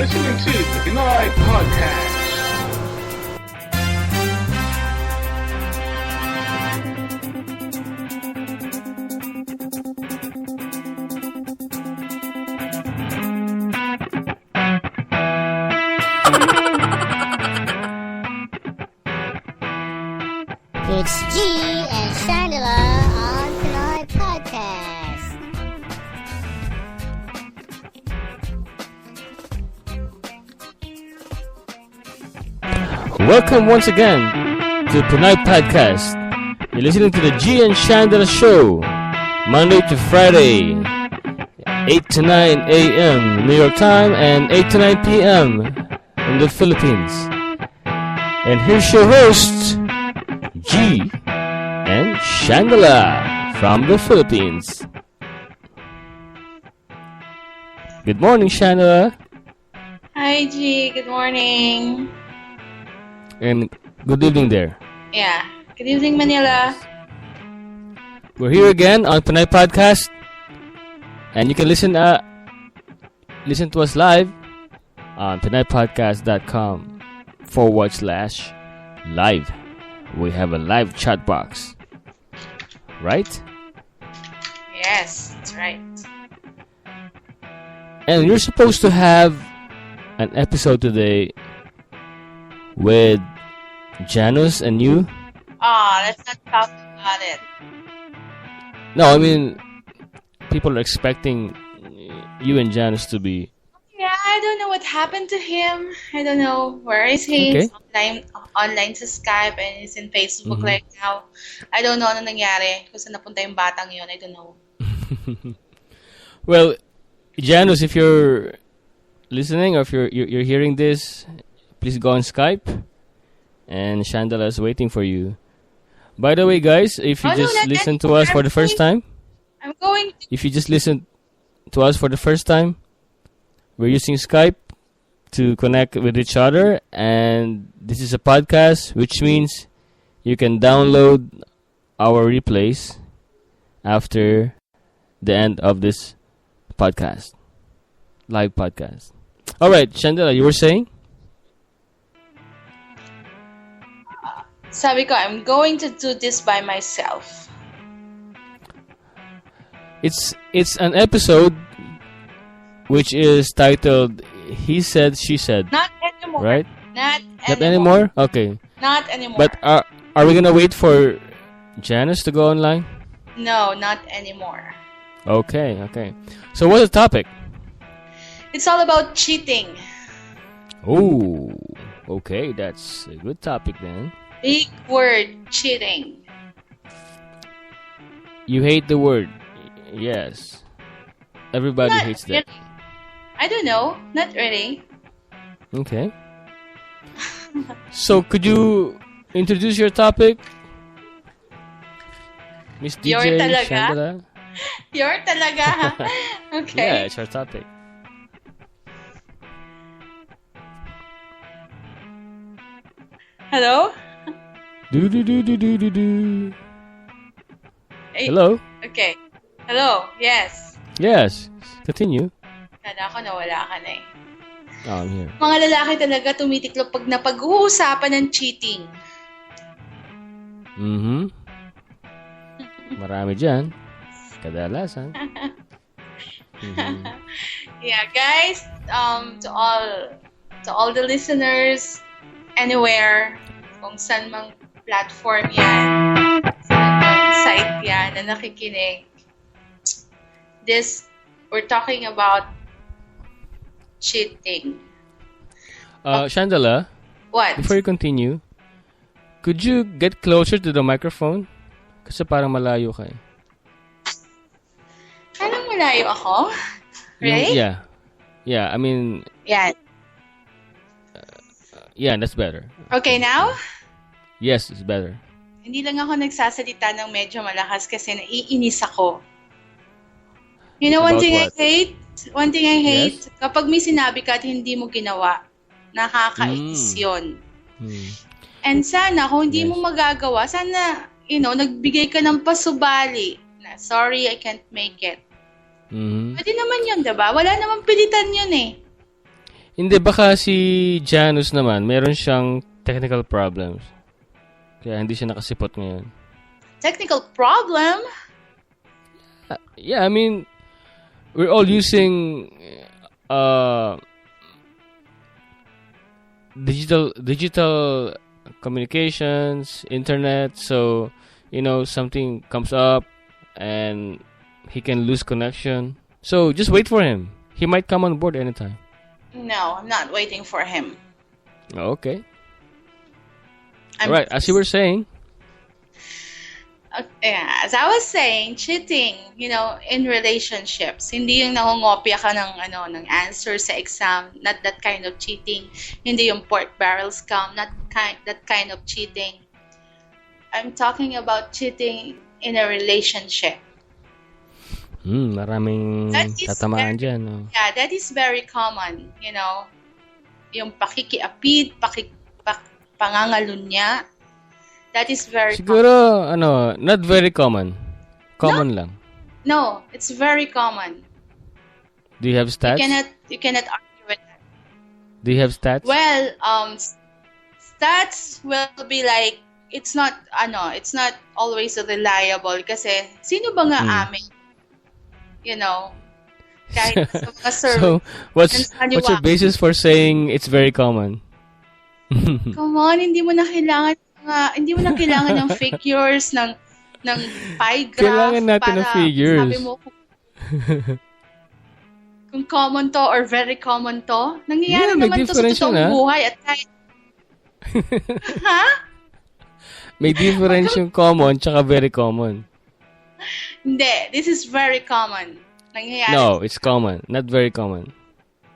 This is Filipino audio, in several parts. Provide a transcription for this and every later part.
listening to the Pinoy Podcast. It's G and Chandela on Pinoy Podcast. Welcome once again to Pinoy Podcast. You're listening to the G and Chandela Show, Monday to Friday, 8 to 9 a.m. New York time and 8 to 9 p.m. in the Philippines. And here's your hosts, G and Chandela from the Philippines. Good morning, Chandela. Hi, G. Good morning. And good evening there. Yeah. Good evening, Manila. We're here again on Pinoy Podcast, and you can listen to us live on PinoyPodcast.com/live. We have a live chat box, right? Yes, that's right. And you're supposed to have an episode today with Janus and you. Let's not talk about it. No, I mean, people are expecting you and Janus to be. Yeah, I don't know what happened to him. I don't know where is he. Okay. He's online sa Skype and he's in Facebook right now. I don't know ano nangyari. Kung saan napunta yung batang yun, I don't know. Well, Janus, if you're listening or if you're hearing this, please go on Skype. And Chandela is waiting for you. By the way, guys, if you listen to us for the first time, I'm going to... if you just listen to us for the first time, we're using Skype to connect with each other, and this is a podcast, which means you can download our replays after the end of this podcast, live podcast. All right, Chandela, you were saying? Sabi ko, I'm going to do this by myself. It's an episode which is titled He Said, She Said. Not anymore. Right? Not anymore? Okay. Not anymore. But are we gonna wait for Janice to go online? No, not anymore. Okay. So what's the topic? It's all about cheating. Oh, okay. That's a good topic then. Big word, cheating. You hate the word. Yes. Everybody Not hates that. really. I don't know. Not really. Okay. So could you introduce your topic? Miss DJ You're talaga? Chandela? You're talaga. Okay. Yeah, it's our topic. Hello? Do. Hey. Hello? Okay. Hello? Yes. Yes. Continue. Kala ko nawala ka na eh. Oh, I'm here. Mga lalaki talaga tumitiklop pag napag-uusapan ng cheating. Marami dyan. Kadalasan. Yeah, guys, to all the listeners anywhere, kung saan mang platform yan, saan mang site yan na nakikinig, we're talking about cheating. Chandela, What? before you continue, could you get closer to the microphone? Kasi parang malayo ka eh. Anong malayo ako? Right? Yeah, I mean... Yan. Yeah, that's better. Okay, now? Yes, it's better. Hindi lang ako nagsasalita ng medyo malakas kasi naiinis ako. You know, one About thing what? I hate? One thing I hate? Yes? Kapag may sinabi ka at hindi mo ginawa, nakakainis yun. And sana, kung hindi Yes. mo magagawa, sana, nagbigay ka ng pasubali na, sorry, I can't make it. Mm-hmm. Pwede naman yun, diba? Wala namang pilitan yun eh. Hindi, baka si Janus naman, meron siyang technical problems. Kaya hindi siya nakasipot ngayon. Technical problem? Yeah, I mean, we're all using digital communications, internet, so, something comes up and he can lose connection. So, just wait for him. He might come on board anytime. No, I'm not waiting for him. Okay. Alright, as you were saying. As I was saying, cheating, in relationships, hindi yung nangongopya ka ng answer sa exam, not that kind of cheating. Hindi yung pork barrel scam, not that kind of cheating. I'm talking about cheating in a relationship. Maraming tatamaan dyan. No? Yeah, that is very common, yung pakikiapid, pangangalunya. That is very Siguro, not very common. Common lang. No, it's very common. Do you have stats? You cannot argue with that. Do you have stats? Well, stats will be like, it's not always reliable kasi sino ba nga amin? Kahit sa mga survey. So, what's your basis for saying it's very common? Come on, hindi mo na kailangan ng figures ng pie graph. Kailangan natin ng figures. Sabi mo kung common to or very common to. Nangyayari naman to sa totoong buhay at kahit Ha? May difference yung common tsaka very common. Hindi, this is very common. Nangyayari. No, it's common, not very common.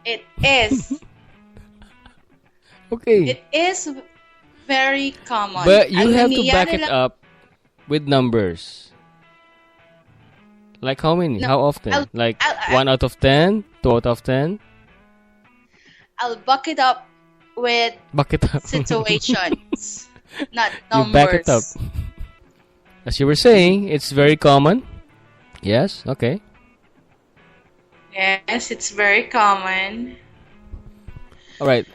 It is. Okay. It is very common. But you have to back it up with numbers. Like how many? How often? I'll 1 out of 10? 2 out of 10? I'll back it up with situations, not numbers. You back it up. As you were saying, it's very common. Yes, okay. Yes, it's very common. Alright.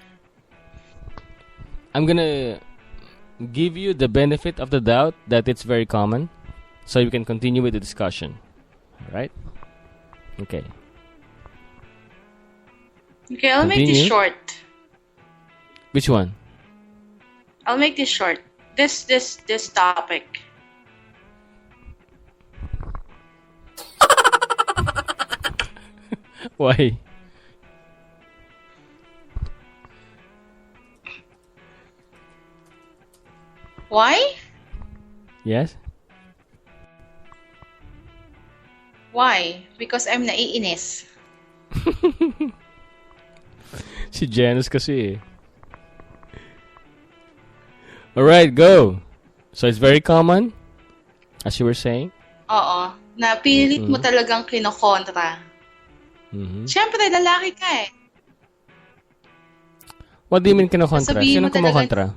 I'm gonna give you the benefit of the doubt that it's very common, so you can continue with the discussion. Alright? Okay. Okay, I'll make this short. Which one? I'll make this short. This topic. Why? Why? Yes? Why? Because I'm naiinis. Si Janus kasi eh. Alright, go. So it's very common, as you were saying? Oo. Napilit mo talagang kinokontra. Siyempre, lalaki ka eh. What do you mean kinokontra? Sino kumokontra?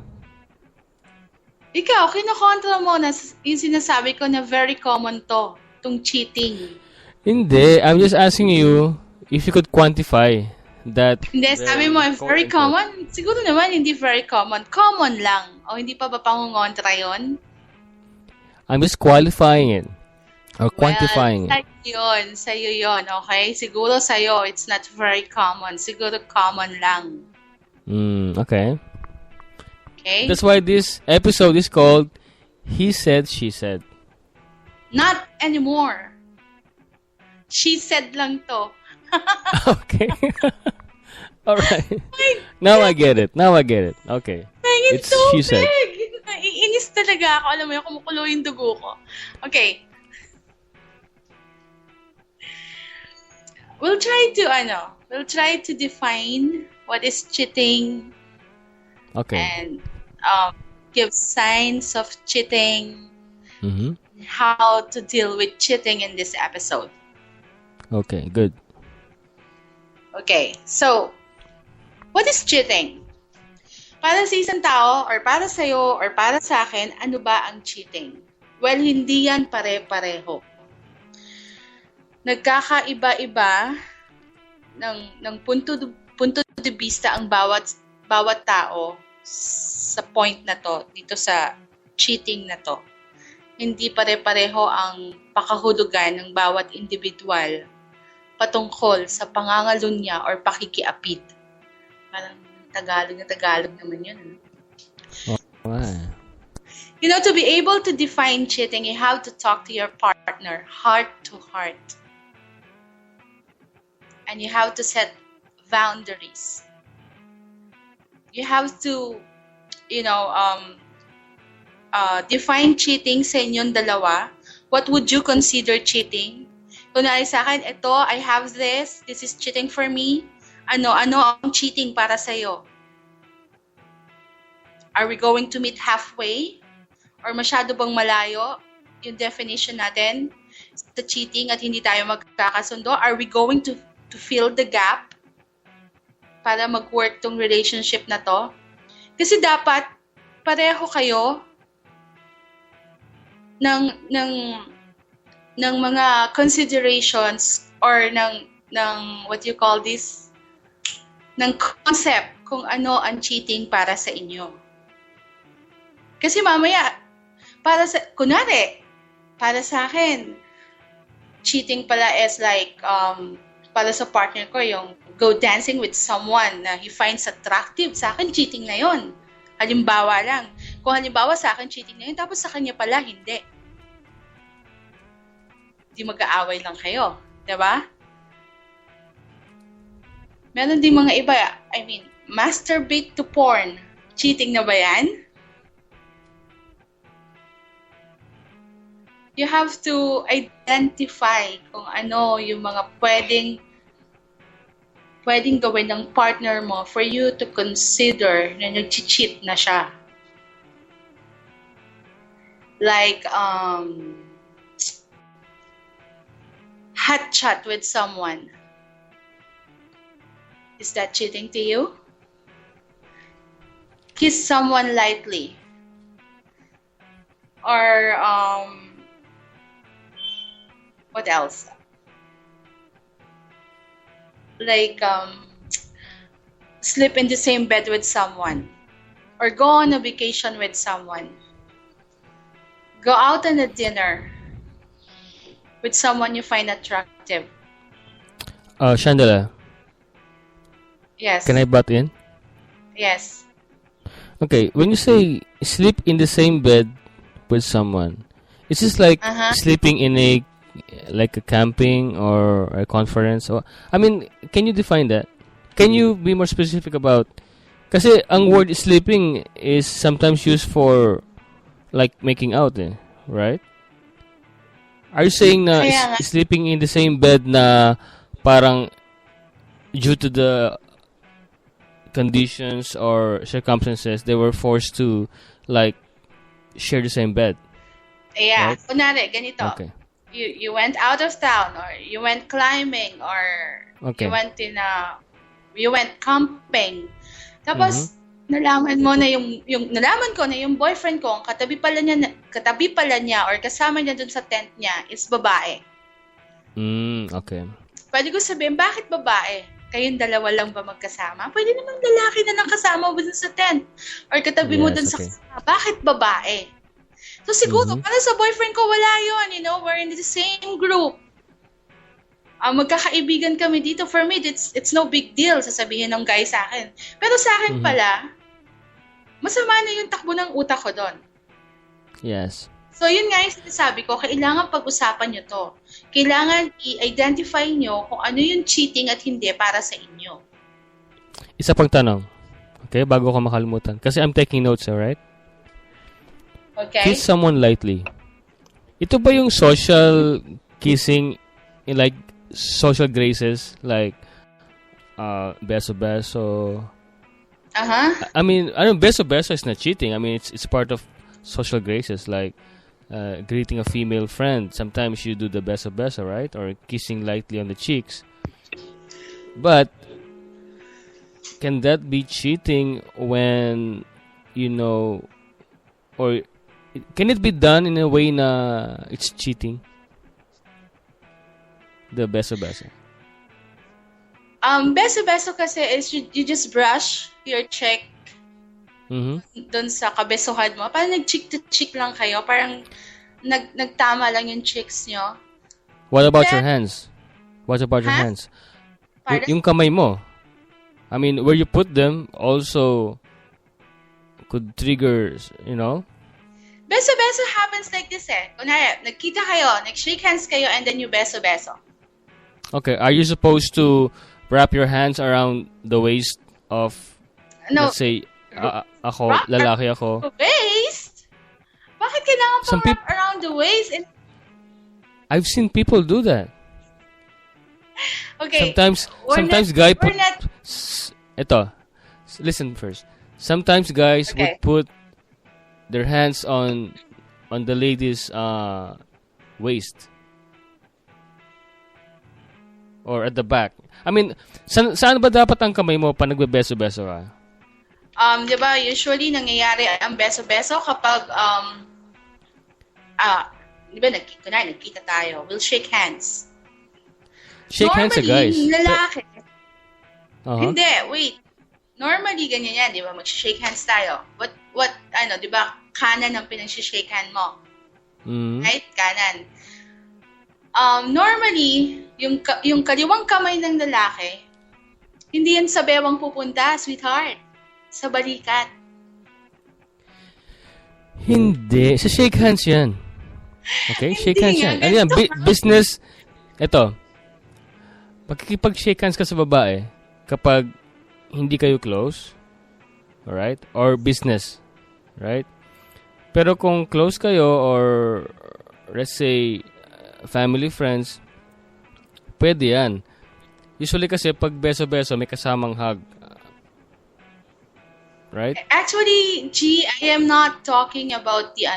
Ikaw, kinokontra mo na yung sinasabi ko na very common to, itong cheating. Hindi. I'm just asking you if you could quantify that. Hindi, sabi mo, very common? Siguro naman, hindi very common. Common lang. O hindi pa ba pangungontra yun? I'm just qualifying it. Or quantifying it. Sa'yo yun, okay? Siguro sa'yo, it's not very common. Siguro common lang. Okay. Okay? That's why this episode is called He Said, She Said. Not anymore. She said lang to. Okay. Alright. Now I get it. Okay. It's so she said. big. Naiinis talaga ako. Alam mo yung kumukulo yung dugo ko. Okay. We'll try to define what is cheating. Okay. And give signs of cheating. Mm-hmm. How to deal with cheating in this episode. Okay, good. Okay, so, what is cheating? Para sa isang tao, or para sa'yo, or para sa akin, ano ba ang cheating? Well, hindi yan pare-pareho. Nagkakaiba-iba ng punto de vista ang bawat tao sa point na to, dito sa cheating na to. Hindi pare-pareho ang pakahulugan ng bawat individual patungkol sa pangangalunya or pakikiapid. Parang Tagalog naman yun. You know, to be able to define cheating, you have to talk to your partner heart to heart. And you have to set boundaries. You have to, define cheating sa inyong dalawa. What would you consider cheating? Kunwari sa akin, I have this is cheating for me. Ano ang cheating para sa'yo? Are we going to meet halfway? Or masyado bang malayo yung definition natin sa cheating at hindi tayo magkakasundo? Are we going to fill the gap para mag-work tong relationship na to? Kasi dapat pareho kayo ng mga considerations or ng what you call this, ng concept kung ano ang cheating para sa inyo. Kasi mamaya, para sa akin, cheating pala is like, para sa partner ko, yung go dancing with someone na he finds attractive. Sa akin, cheating na yon. Halimbawa lang. Kung halimbawa sa akin, cheating na yun, tapos sa kanya pala, hindi. Hindi mag-aaway lang kayo. Diba? Meron din mga iba, masturbate to porn. Cheating na ba yan? You have to identify kung ano yung mga pwedeng gawin ng partner mo for you to consider na nag-cheat na siya. Like, hot chat with someone. Is that cheating to you? Kiss someone lightly. Or, what else? Like, sleep in the same bed with someone. Or go on a vacation with someone. Go out on a dinner with someone you find attractive. Chandela. Yes. Can I butt in? Yes. Okay, when you say sleep in the same bed with someone, is this like sleeping in a camping or a conference? Or can you define that? Can you be more specific about? Kasi ang word sleeping is sometimes used for like making out, right? Are you saying na sleeping in the same bed na parang due to the conditions or circumstances they were forced to like share the same bed? Yeah. Right? Kunwari, ganito. Okay. You went out of town or you went climbing or you went camping. Tapos nalaman mo na nalaman ko na yung boyfriend ko, katabi pala niya or kasama niya dun sa tent niya is babae. Okay. Pwede ko sabihin, bakit babae? Kayong dalawa lang ba magkasama? Pwede namang lalaki na lang kasama mo dun sa tent or katabi mo dun sa kasama. Bakit babae? So siguro, para sa boyfriend ko, wala yun. We're in the same group. Magkakaibigan kami dito. For me, it's no big deal, sasabihin ng guy sa akin. Pero sa akin pala, masama na yung takbo ng utak ko doon. Yes. So yun nga yung sinasabi ko, kailangan pag-usapan nyo to. Kailangan i-identify nyo kung ano yung cheating at hindi para sa inyo. Isa pang tanong. Okay, bago ko makalimutan. Kasi I'm taking notes, alright? Okay. Kiss someone lightly. Ito ba yung social kissing in like social graces like beso-beso? Beso-beso is not cheating. It's part of social graces like greeting a female friend. Sometimes you do the beso-beso, right? Or kissing lightly on the cheeks. But can that be cheating when or can it be done in a way na it's cheating? The beso-beso. Beso-beso kasi is you just brush your cheek dun sa kabesuhan mo. Parang nag-cheek to cheek lang kayo. Parang nagtama lang yung cheeks nyo. What about your hands? What about your hands? Yung kamay mo. I mean, where you put them also could trigger, you know? Beso-beso happens like this eh. Kunwari, nagkita kayo, nag-shake hands kayo, and then you beso-beso. Okay, are you supposed to wrap your hands around the waist of, let's say, ako, lalaki ako? The waist? Bakit kailangan pang wrap around the waist? I've seen people do that. Okay. Sometimes guys put... Ito, listen first. Sometimes guys would put their hands on the lady's waist or at the back. I mean, saan ba dapat ang kamay mo pa nagbe-beso-beso ka? Di ba, usually nangyayari ang beso-beso kapag di ba, nagkita tayo. We'll shake hands. Shake hands sa guys. Normally, lalaki. Hindi, wait. Normally, ganyan yan, di ba? Mag-shake hands tayo. What, di ba, kanan ang pinag-shake hand mo. Right? Kanan. Normally, yung kaliwang kamay ng lalaki, hindi yan sa bewang pupunta, sweetheart. Sa balikat. Hindi. Sa shake hands yan. Okay? Shake hands yan. Ano yan? Business. Ito. Pagkikipag-shake hands ka sa babae, kapag hindi kayo close, alright? Or business, right? Pero kung close kayo or let's say family, friends, pwede yan. Usually kasi pag beso-beso may kasamang hug. Right? Actually, G, I am not talking about the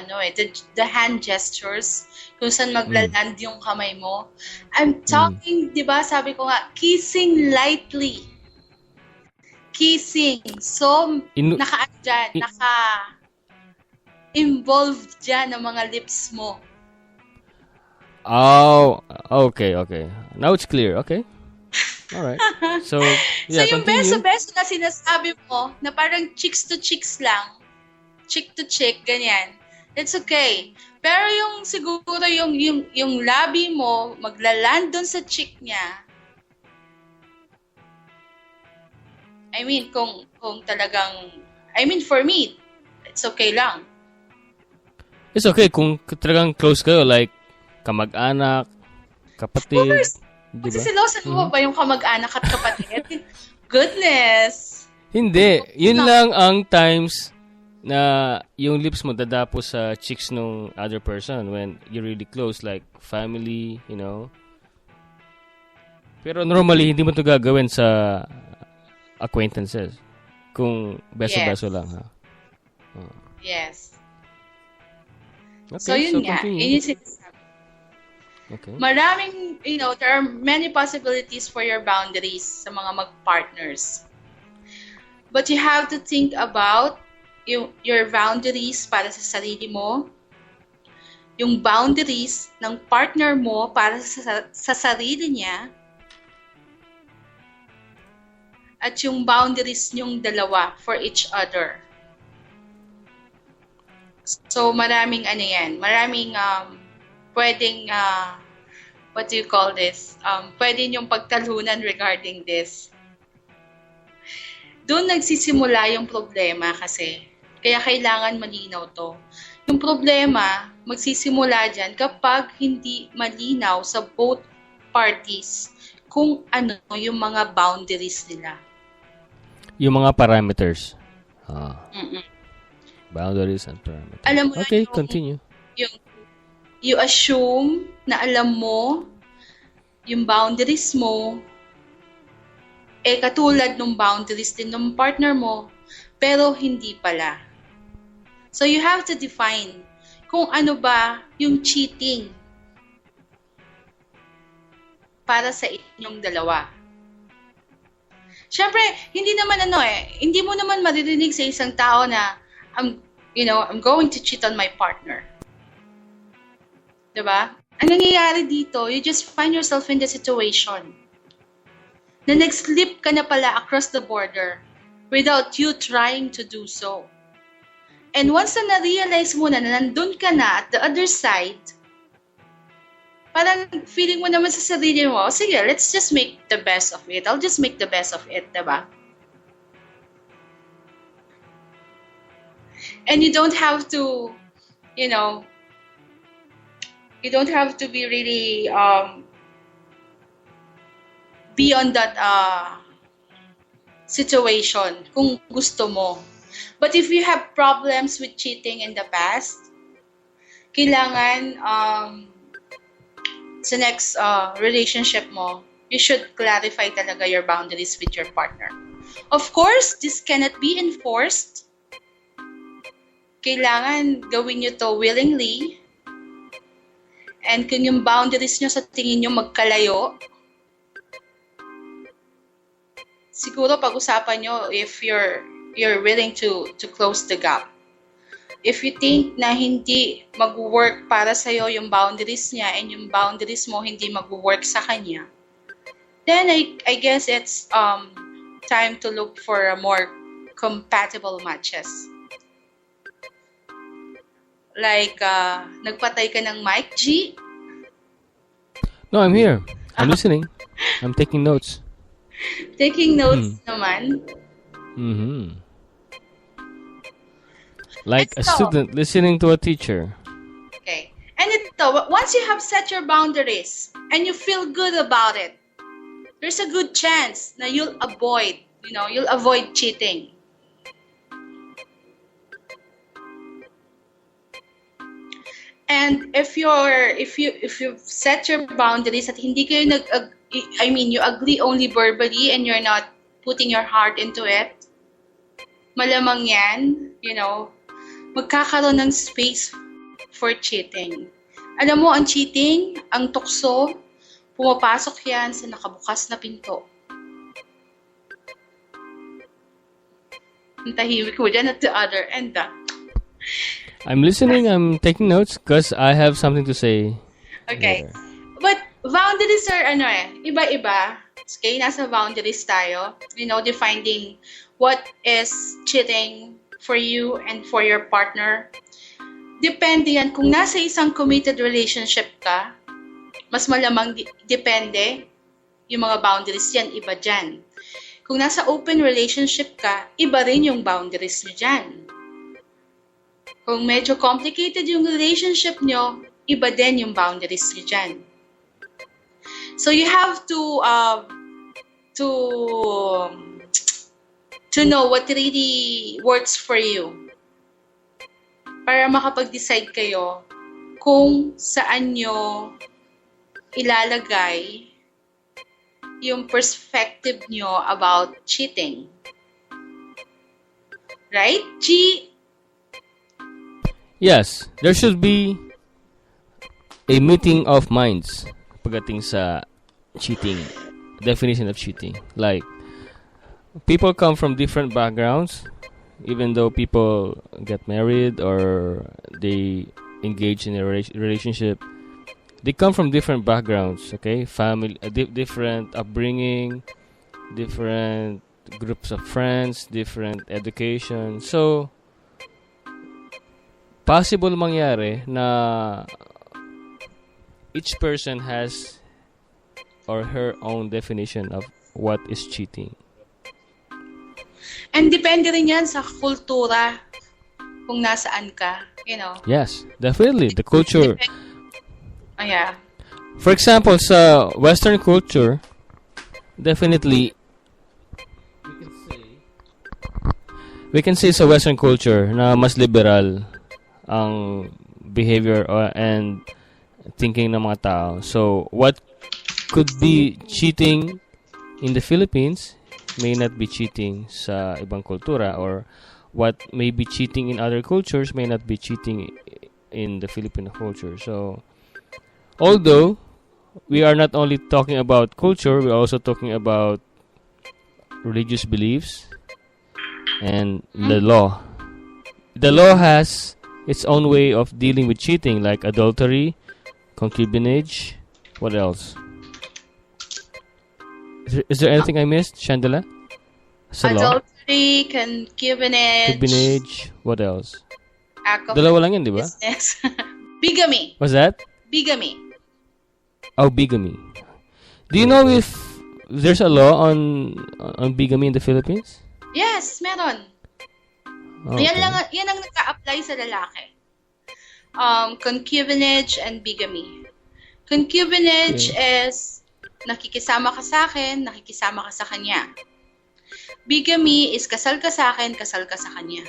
hand gestures kung saan maglaland yung kamay mo. I'm talking, di ba, sabi ko nga, kissing lightly. Kissing. So, naka-involved dyan ang mga lips mo. Oh, okay. Now it's clear, okay? Alright. So, yeah, so yung continue. beso-beso na sinasabi mo, na parang cheeks to cheeks lang, cheek to cheek, ganyan, it's okay. Pero yung siguro yung labi mo, maglaland dun sa cheek niya, I mean, kung talagang, for me, it's okay lang. It's okay kung talagang close kayo, like, kamag-anak, kapatid. Of course. Diba? Silosan mo ba yung kamag-anak at kapatid? Goodness! Hindi. Yun lang ang times na yung lips mo dadapo sa cheeks ng other person when you're really close, like family, you know. Pero normally, hindi mo ito gagawin sa acquaintances. Kung beso-beso lang, ha? Yes. Okay, so yun nga. Yun yung sinasabi. Okay. Maraming, there are many possibilities for your boundaries sa mga mag-partners. But you have to think about your boundaries para sa sarili mo, yung boundaries ng partner mo para sa sarili niya, at yung boundaries nyong dalawa for each other. So, maraming maraming pwedeng, what do you call this? Pwede yung pagtalunan regarding this. Doon nagsisimula yung problema kasi. Kaya kailangan malinaw to. Yung problema, magsisimula dyan kapag hindi malinaw sa both parties kung ano yung mga boundaries nila. Yung mga parameters. Boundaries and parameters. Alam mo okay, continue. You assume na alam mo yung boundaries mo, katulad ng boundaries din ng partner mo, pero hindi pala. So you have to define kung ano ba yung cheating para sa inyong dalawa. Siyempre, hindi mo naman maririnig sa isang tao na I'm going to cheat on my partner. Diba? Ang nangyayari dito, you just find yourself in the situation na nag-slip ka na pala across the border without you trying to do so. And once na na-realize mo na nandun ka na at the other side, parang feeling mo naman sa sarili mo, sige, let's just make the best of it. I'll just make the best of it, diba? And you don't have to, you don't have to be really be on that situation kung gusto mo. But if you have problems with cheating in the past, kailangan sa next relationship mo, you should clarify talaga your boundaries with your partner. Of course, this cannot be enforced. Kailangan gawin nyo to willingly. And kung yung boundaries nyo sa tingin nyo magkalayo, siguro pag-usapan nyo if you're willing to close the gap. If you think na hindi mag-work para sa'yo yung boundaries niya and yung boundaries mo hindi mag-work sa kanya, then I guess it's time to look for a more compatible matches. Like, nagpatay ka ng mic, G? No, I'm here. I'm listening. I'm taking notes. Taking notes naman. Mm-hmm. Like a student listening to a teacher. Okay. And ito, once you have set your boundaries and you feel good about it, there's a good chance na you'll avoid cheating. And if you've set your boundaries at hindi kayo you agree only verbally and you're not putting your heart into it, malamang yan, magkakaroon ng space for cheating. Alam mo, ang cheating, ang tukso, pumapasok yan sa nakabukas na pinto. Ang tahimik mo dyan at the other end. I'm listening, I'm taking notes because I have something to say. Okay. Here. But boundaries are iba-iba. Okay, nasa boundaries tayo. Defining what is cheating for you and for your partner. Depende yan. Kung nasa isang committed relationship ka, mas malamang depende yung mga boundaries yan, iba dyan. Kung nasa open relationship ka, iba rin yung boundaries nyo dyan. Kung medyo complicated yung relationship nyo, iba din yung boundaries nyo dyan. So you have to know what really works for you para makapag-decide kayo kung saan nyo ilalagay yung perspective nyo about cheating. Right, G? Yes, there should be a meeting of minds pagdating sa cheating, definition of cheating. Like, people come from different backgrounds, even though people get married or they engage in a relationship. They come from different backgrounds, okay? Family, different upbringing, different groups of friends, different education. So, possible mangyari na each person has or her own definition of what is cheating. And depende rin yan sa kultura kung nasaan ka, Yes, definitely. The culture. Yeah. For example, sa Western culture, definitely, we can say sa Western culture na mas liberal ang behavior and thinking ng mga tao. So, what could be cheating in the Philippines may not be cheating sa ibang kultura, or what may be cheating in other cultures may not be cheating in the Filipino culture. So, although we are not only talking about culture, we're also talking about religious beliefs and the law. The law has its own way of dealing with cheating, like adultery, concubinage. What else? Is there anything I missed, Chandela? Sa law? Adultery, concubinage, What else? act of Dalawa lang yun, di ba? business, bigamy. What's that? Bigamy. Oh, bigamy. Do you know if there's a law on bigamy in the Philippines? Yes, meron. Oh, Yan ang naka-apply sa lalaki. Concubinage and bigamy. Concubinage is nakikisama ka sa akin, nakikisama ka sa kanya. Bigamy is kasal ka sa akin, kasal ka sa kanya.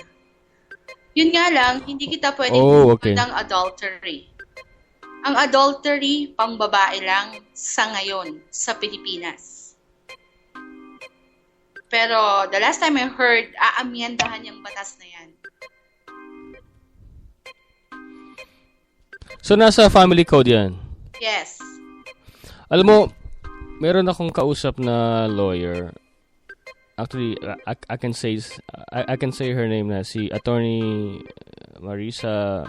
Yun nga lang, hindi kita pwedeng ng adultery. Ang adultery, pang babae lang sa ngayon, sa Pilipinas. Pero the last time I heard, aamyendahan yung batas na yan. So, nasa family code yan? Yes. Alam mo, meron akong kausap na lawyer. Actually, I can say her name na si Attorney Mauricia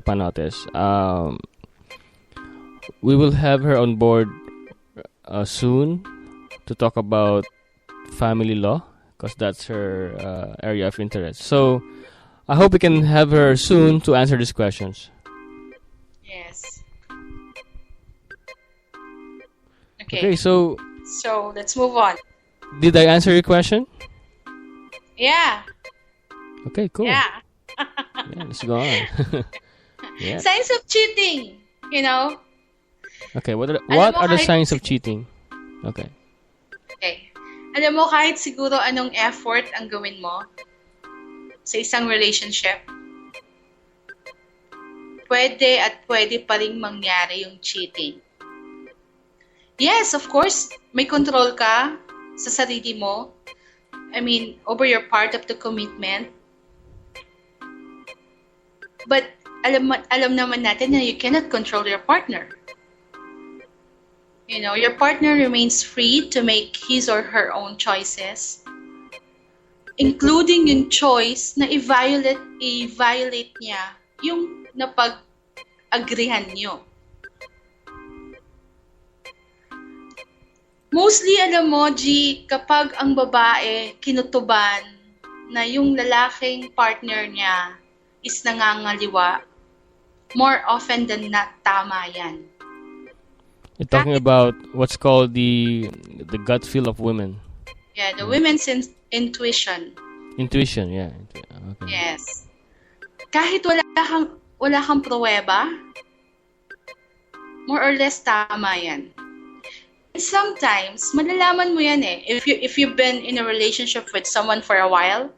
Panotes. We will have her on board soon to talk about family law because that's her area of interest. So, I hope we can have her soon to answer these questions. Yes. Okay, so let's move on. Did I answer your question? Yeah. Okay, cool. Yeah. Yeah, let's go on. Yeah. Signs of cheating, you know? Okay, what are the signs of cheating? Okay. Okay. Alam mo, kahit siguro anong effort ang gawin mo sa isang relationship, pwede pa rin mangyari yung cheating. Yes, of course, may control ka sa sarili mo. I mean, over your part of the commitment. But alam naman natin na you cannot control your partner. You know, your partner remains free to make his or her own choices, including yung choice na i-violate niya yung napag-agreehan niyo. Mostly, alam mo, G, kapag ang babae kinutuban na yung lalaking partner niya is nangangaliwa, more often than not, tama yan. You're talking about what's called the gut feel of women. Yeah, the women's intuition. Intuition, yeah. Okay. Yes. Kahit wala kang pruweba, more or less tama yan. Sometimes, malalaman mo yan eh. If you've been in a relationship with someone for a while,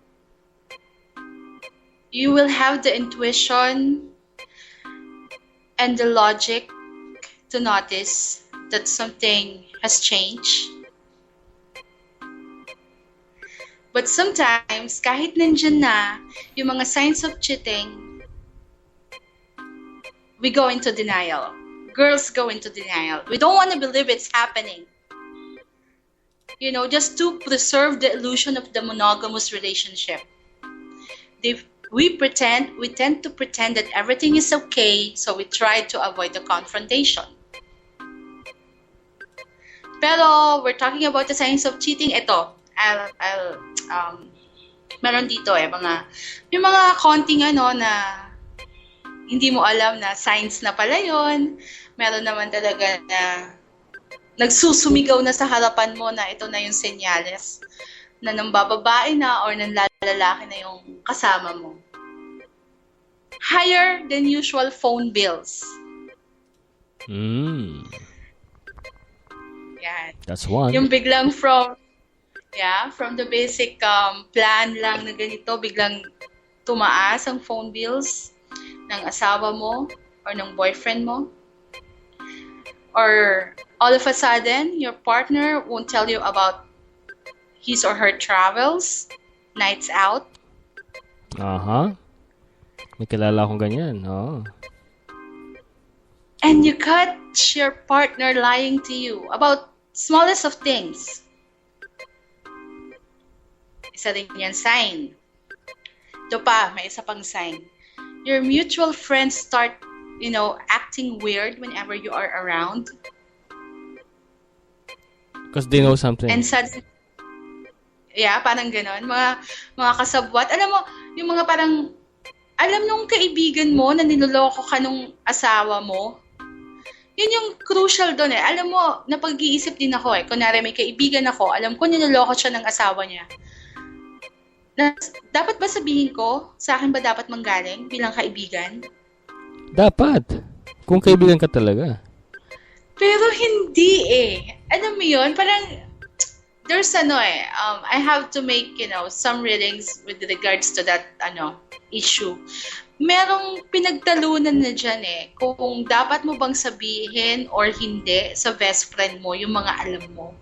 you will have the intuition and the logic to notice that something has changed. But sometimes, kahit nandyan na yung mga signs of cheating, we go into denial. Girls go into denial. We don't want to believe it's happening. You know, just to preserve the illusion of the monogamous relationship. We tend to pretend that everything is okay, so we try to avoid the confrontation. Pero we're talking about the signs of cheating. Ito, meron dito yung mga konting na hindi mo alam na signs na pala yun. Meron naman talaga na nagsusumigaw na sa harapan mo na ito na yung senyales na nang bababae na or nang lalaki na yung kasama mo. Higher than usual phone bills. Yan. That's one. Yung biglang from the basic plan lang na ganito, biglang tumaas ang phone bills ng asawa mo or ng boyfriend mo. Or all of a sudden, your partner won't tell you about his or her travels, nights out. May kilala akong ganyan. And you catch your partner lying to you about smallest of things. Isa din yan sign. Ito pa, may isa pang sign. Your mutual friends start, acting weird whenever you are around. Because they know something. And suddenly, parang ganon. Mga kasabwat. Alam mo, yung mga parang, alam nung kaibigan mo na niloloko ka nung asawa mo, yun yung crucial doon eh. Alam mo, napag-iisip din ako eh. Kunwari may kaibigan ako, alam ko niloloko siya ng asawa niya. Dapat ba sabihin ko? Sa akin ba dapat manggaling bilang kaibigan? Dapat. Kung kaibigan ka talaga. Pero hindi eh. Alam mo yun? Parang, there's I have to make, some readings with regards to that, issue. Merong pinagtalunan na dyan eh. Kung dapat mo bang sabihin or hindi sa best friend mo yung mga alam mo.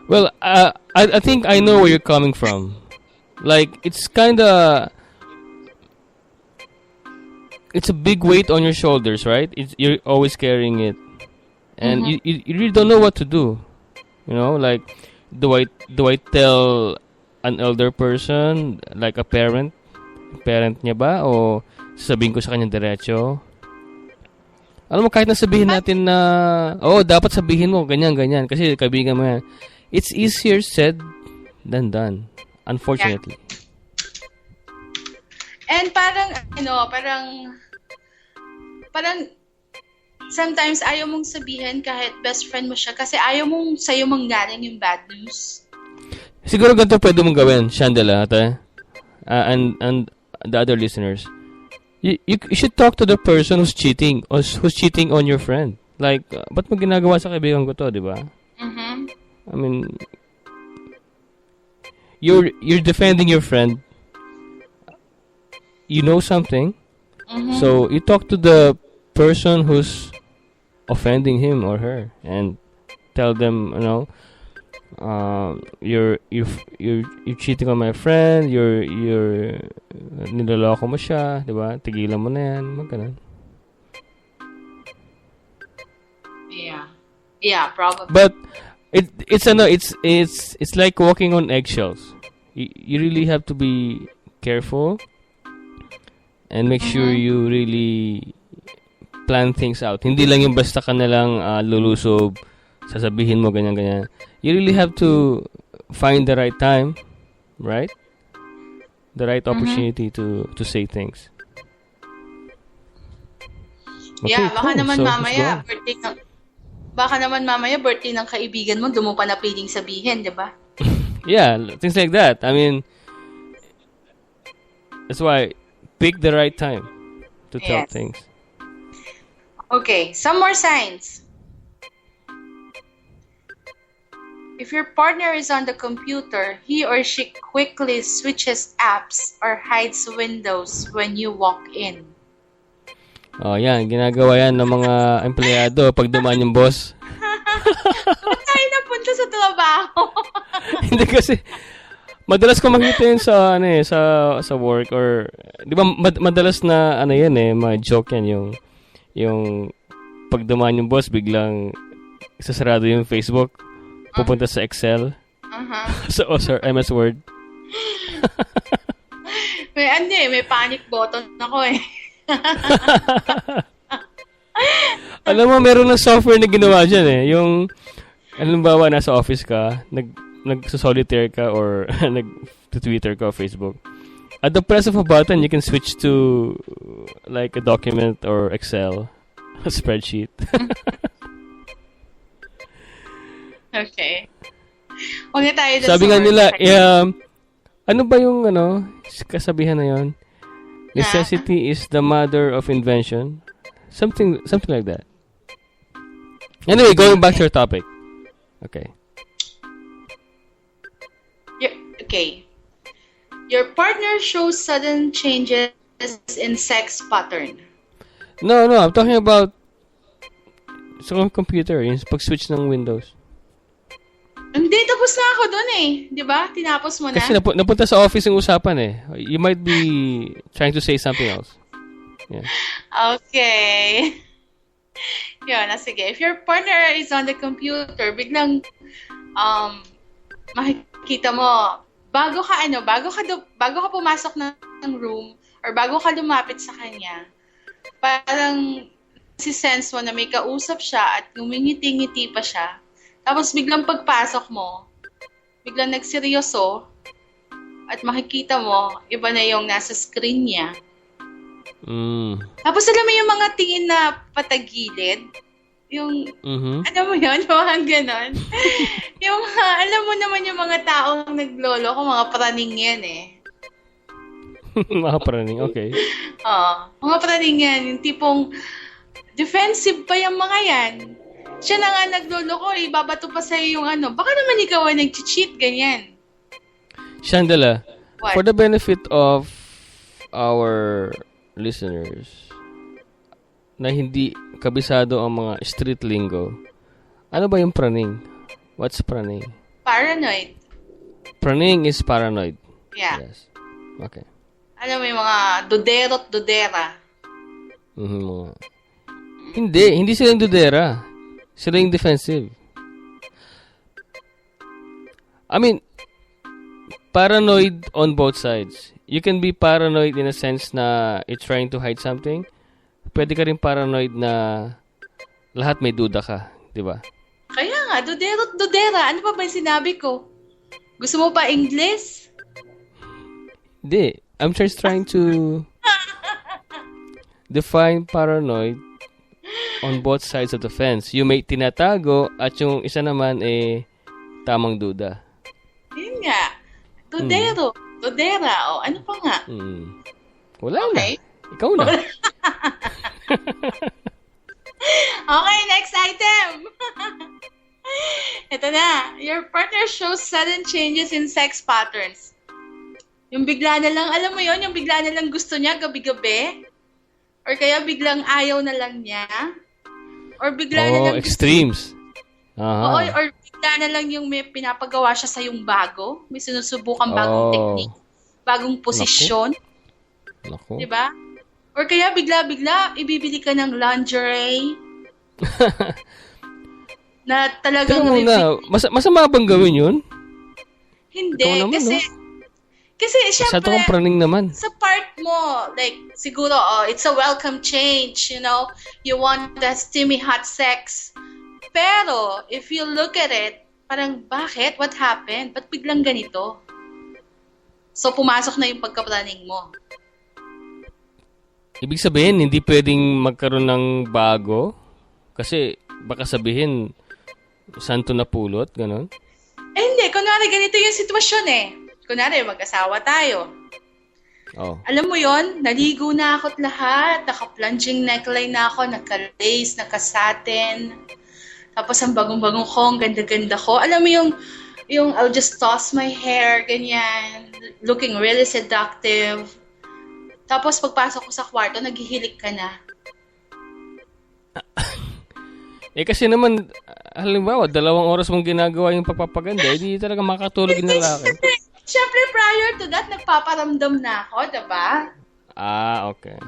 Well, I think I know where you're coming from. Like, it's a big weight on your shoulders, right? You're always carrying it. And you really don't know what to do. Like, do I tell an elder person, like a parent niya ba? O sasabihin ko sa kanya diretso? Alam mo, kahit nasabihin natin na, dapat sabihin mo, ganyan, kasi kaibigan mo yan. It's easier said than done, unfortunately. Yeah. And parang sometimes ayaw mong sabihin kahit best friend mo siya kasi ayaw mong sa'yo manggaling yung bad news. Siguro ganito pwede mong gawin, Chandela, and the other listeners. You should talk to the person who's cheating on your friend. Like, ba't mo ginagawa sa kaibigan ko to, di ba? Mm-hmm. I mean, you're defending your friend. You know something, so you talk to the person who's offending him or her and tell them, you're cheating on my friend, you're niloloko mo siya, di ba? Tigilan mo na yan, magkanan. Yeah, probably. But it's like walking on eggshells. You really have to be careful and make sure you really plan things out. Hindi lang yung basta ka na lang lulusob, sasabihin mo ganyan. You really have to find the right time, right? The right opportunity to say things. Okay, yeah, baka cool. naman So, mamaya birthday ng kaibigan mo, doon mo pa na piling sabihin, di ba? Yeah, things like that. I mean, that's why pick the right time to tell things. Okay, some more signs. If your partner is on the computer, he or she quickly switches apps or hides windows when you walk in. Oh, yan. Ginagawa yan ng mga empleyado pag dumaan yung boss. Bakit tayo napunta sa trabaho? Hindi kasi, madalas ko makita yun sa work or, di ba, madalas na, mga joke yan, yung pag dumaan yung boss, biglang sasarado yung Facebook, pupunta sa Excel, sa MS Word. May panic button ako eh. Alam mo, meron ng software na ginawa dyan eh. Yung, halimbawa, nasa office ka, nag-solitaire ka or nag-Twitter ka o Facebook. At the press of a button, you can switch to like a document or Excel, a spreadsheet. Okay. Huwag na tayo Sabi nga nila, ano ba yung kasabihan na yun? Necessity is the mother of invention. Something like that. Anyway, going back to your topic. Okay. Okay. Your partner shows sudden changes in sex pattern. No, I'm talking about sa computer, yung pag-switch ng Windows. Hindi, tapos na ako dun eh. Di ba? Tinapos mo na. Kasi napunta sa office yung usapan eh. You might be trying to say something else. Yeah. Okay. Yun, sige. If your partner is on the computer, biglang makikita mo, bago ka pumasok ng room or bago ka lumapit sa kanya, parang sense mo na may kausap siya at ngumingiti-ngiti pa siya. Tapos biglang pagpasok mo, biglang nagseryoso at makikita mo, iba na yung nasa screen niya. Tapos alam mo yung mga tingin na patagilid? Yung, alam mo yun, yung mga ganon. Yung mga, alam mo naman yung mga taong naglolo ko, mga praning yan eh. Mga praning, okay. Oo, mga praning yan. Yung tipong, defensive pa yung mga yan. Siya na nga naglolo ko, ibabato pa sa'yo yung ano. Baka naman ikaw ay nag-cheat, ganyan. Chandela, What? for the benefit of our listeners na hindi kabisado ang mga street lingo, ano ba yung praning? What's praning? Paranoid. Praning is paranoid. Yeah. Yes. Okay. Alam mo yung mga duderot dudera. Hindi sila yung dudera. Sila yung defensive. I mean, paranoid on both sides. You can be paranoid in a sense na you're trying to hide something. Pwede ka rin paranoid na lahat may duda ka, di ba? Kaya nga, duderot dudera. Ano pa ba yung sinabi ko? Gusto mo pa English? Hindi. I'm just trying to define paranoid on both sides of the fence. Yung may tinatago at yung isa naman tamang duda. Yun nga. Dudero. Dudera. O, ano pa nga? Wala Okay. na. Ikaw na. Okay, next item. Ito na. Your partner shows sudden changes in sex patterns. Yung bigla na lang, alam mo yon, yung bigla na lang gusto niya gabi-gabi? Or kaya biglang ayaw na lang niya? Or bigla na lang extremes. Oo, or bigla na lang yung may pinapagawa siya sa yung bago. May sinusubukan bagong technique, bagong posisyon. Naku. Diba? Or kaya bigla-bigla, ibibili ka ng lingerie na talagang... Teka muna, masama bang gawin yun? Hindi, naman, kasi Masyado syempre, kang praning naman. sa part mo, like, siguro, it's a welcome change, you know? You want the steamy hot sex. Pero, if you look at it, parang, bakit? What happened? Ba't biglang ganito? So, pumasok na yung pagkapraning mo. Ibig sabihin, hindi pwedeng magkaroon ng bago? Kasi, baka sabihin, santo na pulot, gano'n? Hindi. Kunwari, ganito yung sitwasyon eh. Kunwari, mag-asawa tayo. Oh. Alam mo yon, naligo na ako't lahat. Naka-plunging neckline na ako, naka-lace, naka-satin. Tapos ang bagong-bagong ko, ang ganda-ganda ko. Alam mo yung I'll just toss my hair, ganyan. Looking really seductive. Tapos pagpasok ko sa kwarto, naghihilik ka na. Kasi naman, halimbawa, 2 oras mong ginagawa yung pagpapaganda, hindi talaga makatulog yung lalaki. Siyempre, prior to that, nagpaparamdam na ako, diba? Okay.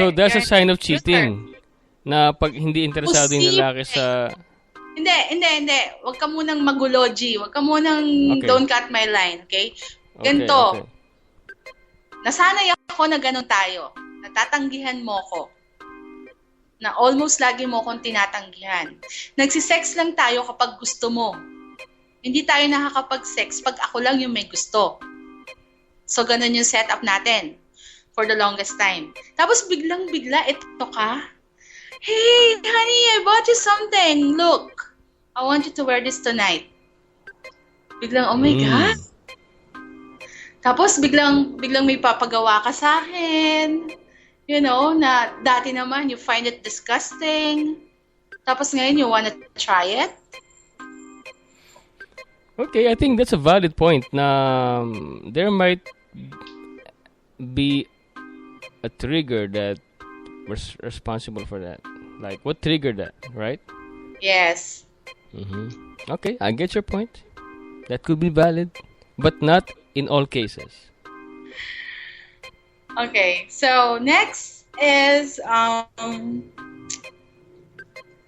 So, there's a sign of cheating na pag hindi interesado yung lalaki sa... Hindi. Huwag ka munang magulogy. Huwag ka munang don't cut my line, okay? Ganito. Okay. Nasanay ako na ganun tayo. Natatanggihan mo ko. Na almost lagi mo akong tinatanggihan. Nagsisex lang tayo kapag gusto mo. Hindi tayo nakakapag-sex pag ako lang yung may gusto. So, ganun yung setup natin for the longest time. Tapos, biglang-bigla, ito ka. Hey, honey, I bought you something. Look, I want you to wear this tonight. Biglang, oh my God. Tapos, biglang may papagawa ka sa akin. You know, na dati naman, you find it disgusting. Tapos ngayon, you wanna try it? Okay, I think that's a valid point na there might be a trigger that was responsible for that. Like, what triggered that, right? Yes. Okay, I get your point. That could be valid, but not in all cases. Okay, so next is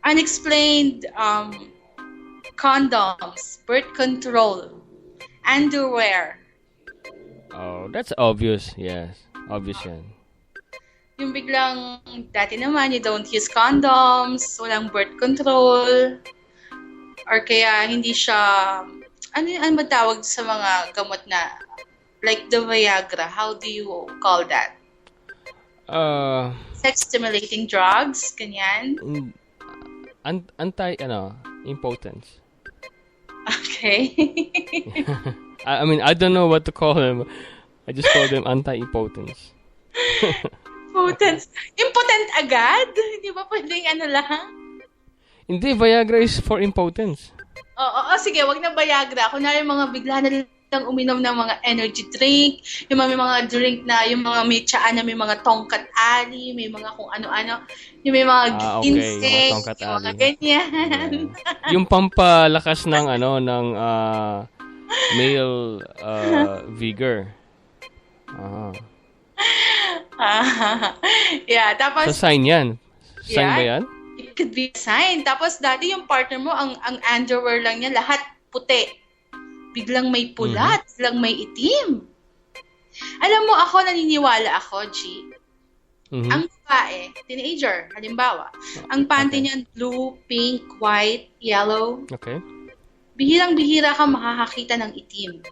unexplained condoms, birth control, underwear. Oh, that's obvious. Yes, obvious yan. Yung biglang, dati naman, you don't use condoms, walang birth control, or kaya hindi siya, ano ba tawag sa mga gamot na, like the Viagra, how do you call that? Sex-stimulating drugs, ganyan? Impotence. Okay. I mean, I don't know what to call them. I just call them anti-impotence. Impotent agad? Hindi ba pwedeng ano lang? Hindi, Viagra is for impotence. Oo, sige, wag na Viagra. Kunwari mga bigla na lang uminom ng mga energy drink, yung mga drink na, yung mga may tsaan na may mga tongkat ali, may mga kung ano-ano, yung may mga ginseng, mga tongkat yung mga ali. ganyan. Yung pampalakas ng male vigor. Yeah, tapos So, sign yan. Sign Yeah. ba yan? it could be a sign. Tapos dati yung partner mo, ang underwear lang niya, lahat puti. Biglang may pula, biglang may itim. Alam mo, ako naniniwala ako, G. Mhm. Ang babae, teenager, halimbawa, ang panty niya blue, pink, white, yellow. Okay. Bihirang-bihira ka makakakita ng itim.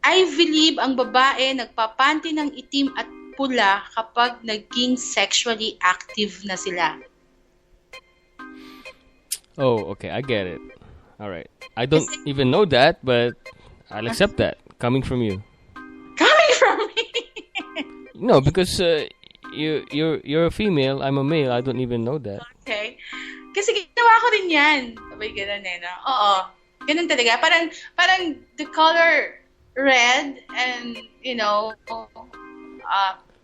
I believe ang babae nagpapanty ng itim at pula kapag naging sexually active na sila. Oh, okay. I get it. All right. I don't even know that, but I'll accept that coming from you. Coming from me! No, because you're a female, I'm a male. I don't even know that. Okay. Kasi ginawa ko rin yan. Sabay ganun eh, no? Oo. Ganun talaga. Parang the color red and,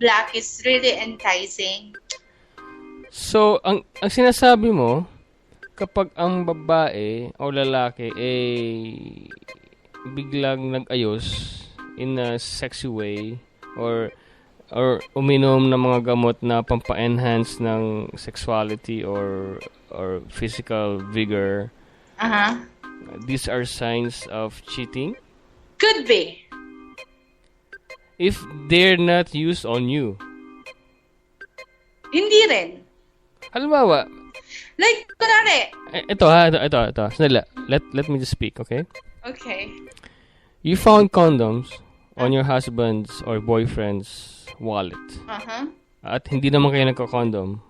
black is really enticing. So, ang sinasabi mo, kapag ang babae o lalaki biglang nag-ayos in a sexy way or uminom ng mga gamot na pampa-enhance ng sexuality or physical vigor, these are signs of cheating? Could be. If they're not used on you. Hindi rin. Halimbawa, Like, kunwari. ito. Sandali. Let me just speak, okay? Okay. You found condoms on your husband's or boyfriend's wallet. At hindi naman kayo nagka-condom.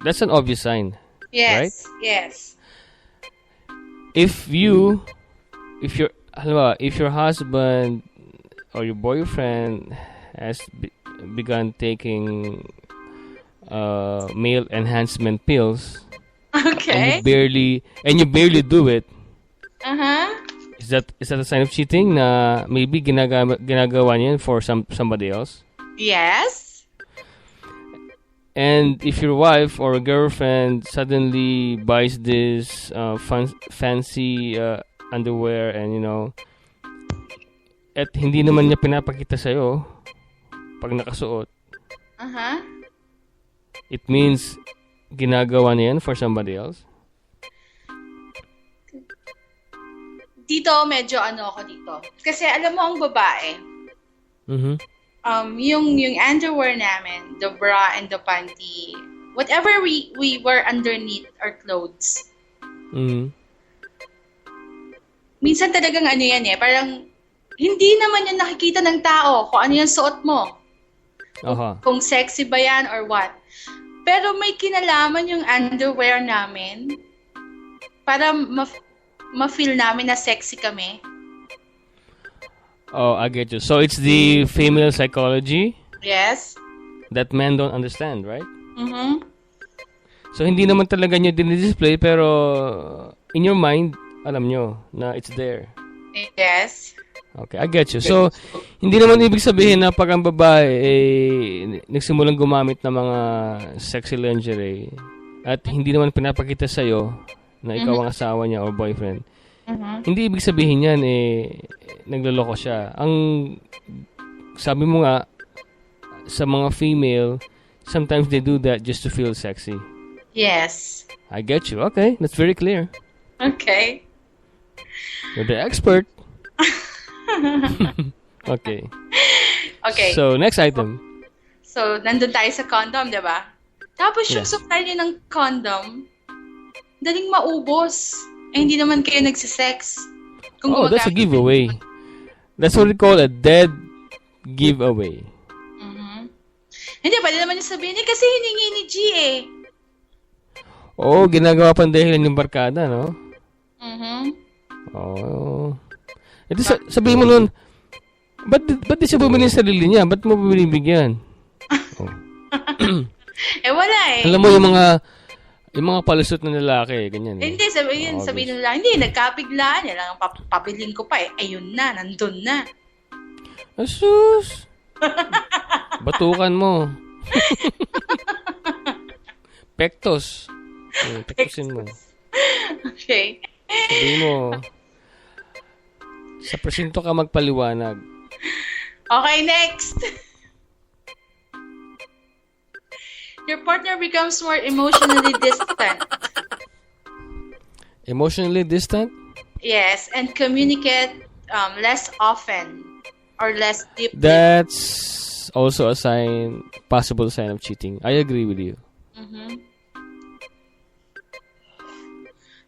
That's an obvious sign. Yes. Right? Yes. If your husband or your boyfriend has begun taking male enhancement pills, Okay. and you barely do it, is that a sign of cheating na maybe ginagawa niya for somebody else? Yes. And if your wife or girlfriend suddenly buys this fancy underwear and at hindi naman niya pinapakita sa'yo pag nakasuot, it means ginagawa niya yan for somebody else? Dito, medyo ako dito. Kasi alam mo, ang babae, yung underwear namin, the bra and the panty, whatever we wear underneath our clothes, minsan talagang yan parang hindi naman yan nakikita ng tao kung ano yung suot mo. Kung sexy ba yan or what. Pero may kinalaman yung underwear namin para ma-feel namin na sexy kami. Oh, I get you. So it's the female psychology Yes. that men don't understand, right? So hindi naman talaga nyo dinidisplay pero in your mind, alam nyo na it's there. Yes. Okay, I get you. So, hindi naman ibig sabihin na pag ang babae nagsimulang gumamit ng mga sexy lingerie at hindi naman pinapakita sa'yo na ikaw ang asawa niya or boyfriend. Hindi ibig sabihin yan nagloloko siya. Ang sabi mo nga sa mga female, sometimes they do that just to feel sexy. Yes. I get you. Okay, that's very clear. Okay. You're the expert. Okay. Okay. So, next item. So, nandun tayo sa condom, di ba? Tapos yung Yes. supply niyo ng condom, daling maubos. Eh, hindi naman kayo nagsisex. Kung Oh, that's a gumagamit- giveaway. That's what we call a dead giveaway. Mhm. Hindi, pwede naman yung sabihin, kasi hiningi ni G eh. Oo, ginagawa pang dahilan yung barkada, no? Mhm. Oo. Ito, sabihin mo nun, ba't di siya bumili ng sarili niya? Ba't mo binibigyan? Oh. Eh, wala eh. Alam mo yung mga palusot na lalaki, ganyan eh. Hindi, sabihin nila, hindi, nagkapiglaan. Yan lang, pabiling ko pa eh. Ayun na, nandun na. Asus! Batukan mo. Pektos. Pektosin mo. Okay. Sabihin mo, sa presinto ka magpaliwanag. Okay, next. Your partner becomes more emotionally distant. Emotionally distant? Yes, and communicate less often or less deeply. That's also a possible sign of cheating. I agree with you. Mhm.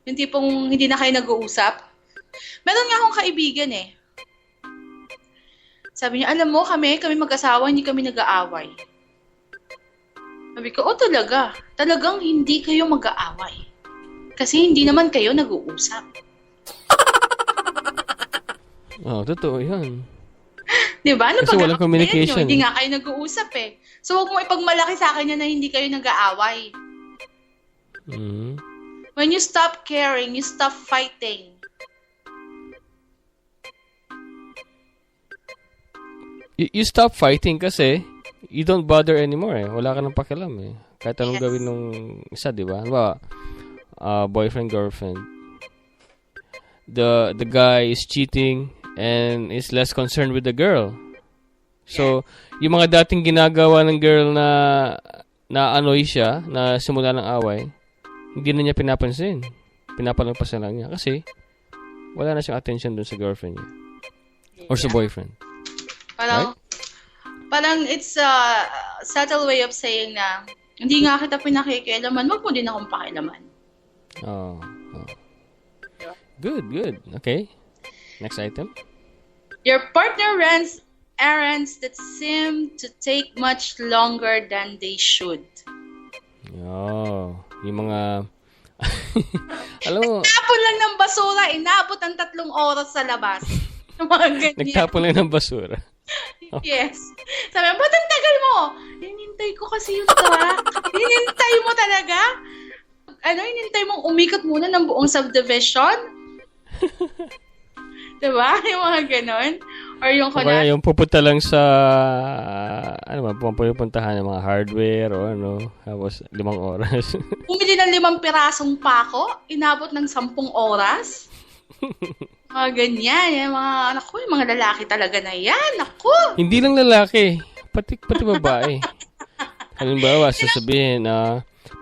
Yung tipong hindi na kayo nag-uusap. Meron nga akong kaibigan eh. Sabi niya, alam mo, kami mag-asawa, hindi kami nag-aaway. Sabi ko, talaga. Talagang hindi kayo mag-aaway. Kasi hindi naman kayo nag-uusap. Oh, totoo yan. Diba? Ano Kasi walang communication. Hindi nga kayo nag-uusap eh. So, huwag mo ipagmalaki sa akin yan na hindi kayo nag-aaway. Mm. When you stop caring, you stop fighting. You stop fighting kasi you don't bother anymore eh. Wala ka nang pakialam eh. Kahit anong Yes. gawin nung isa, di ba? Diba? Boyfriend, girlfriend. The guy is cheating and is less concerned with the girl. So, yung mga dating ginagawa ng girl na anoy siya, na simula ng away, hindi na niya pinapansin. Pinapalagpasan lang niya kasi wala na siyang attention dun sa girlfriend niya. Or sa boyfriend. Parang it's a subtle way of saying na hindi nga kita pinakikialaman, wag mo din akong pakialaman. Oh. Good. Okay. Next item. Your partner runs errands that seem to take much longer than they should. Oh, yung mga alam mo, Tapon lang ng basura, inabot ang 3 oras sa labas. Yung mga ganyan. nagtapon lang ng basura. Yes. Sabi, ba't ang tagal mo? Hinintay ko kasi yung truck. Hinintay mo talaga? Hinintay mong umikot muna ng buong subdivision? Diba? Yung mga ganon. Or yung O kaya yung pupunta lang sa pupuntahan ng mga hardware o tapos 5 oras. bumili ng 5 pirasong pako, inabot ng 10 oras. Mga ganyan. Yung mga lalaki talaga na yan. Naku! Hindi lang lalaki, pati babae. Halimbawa, sasabihin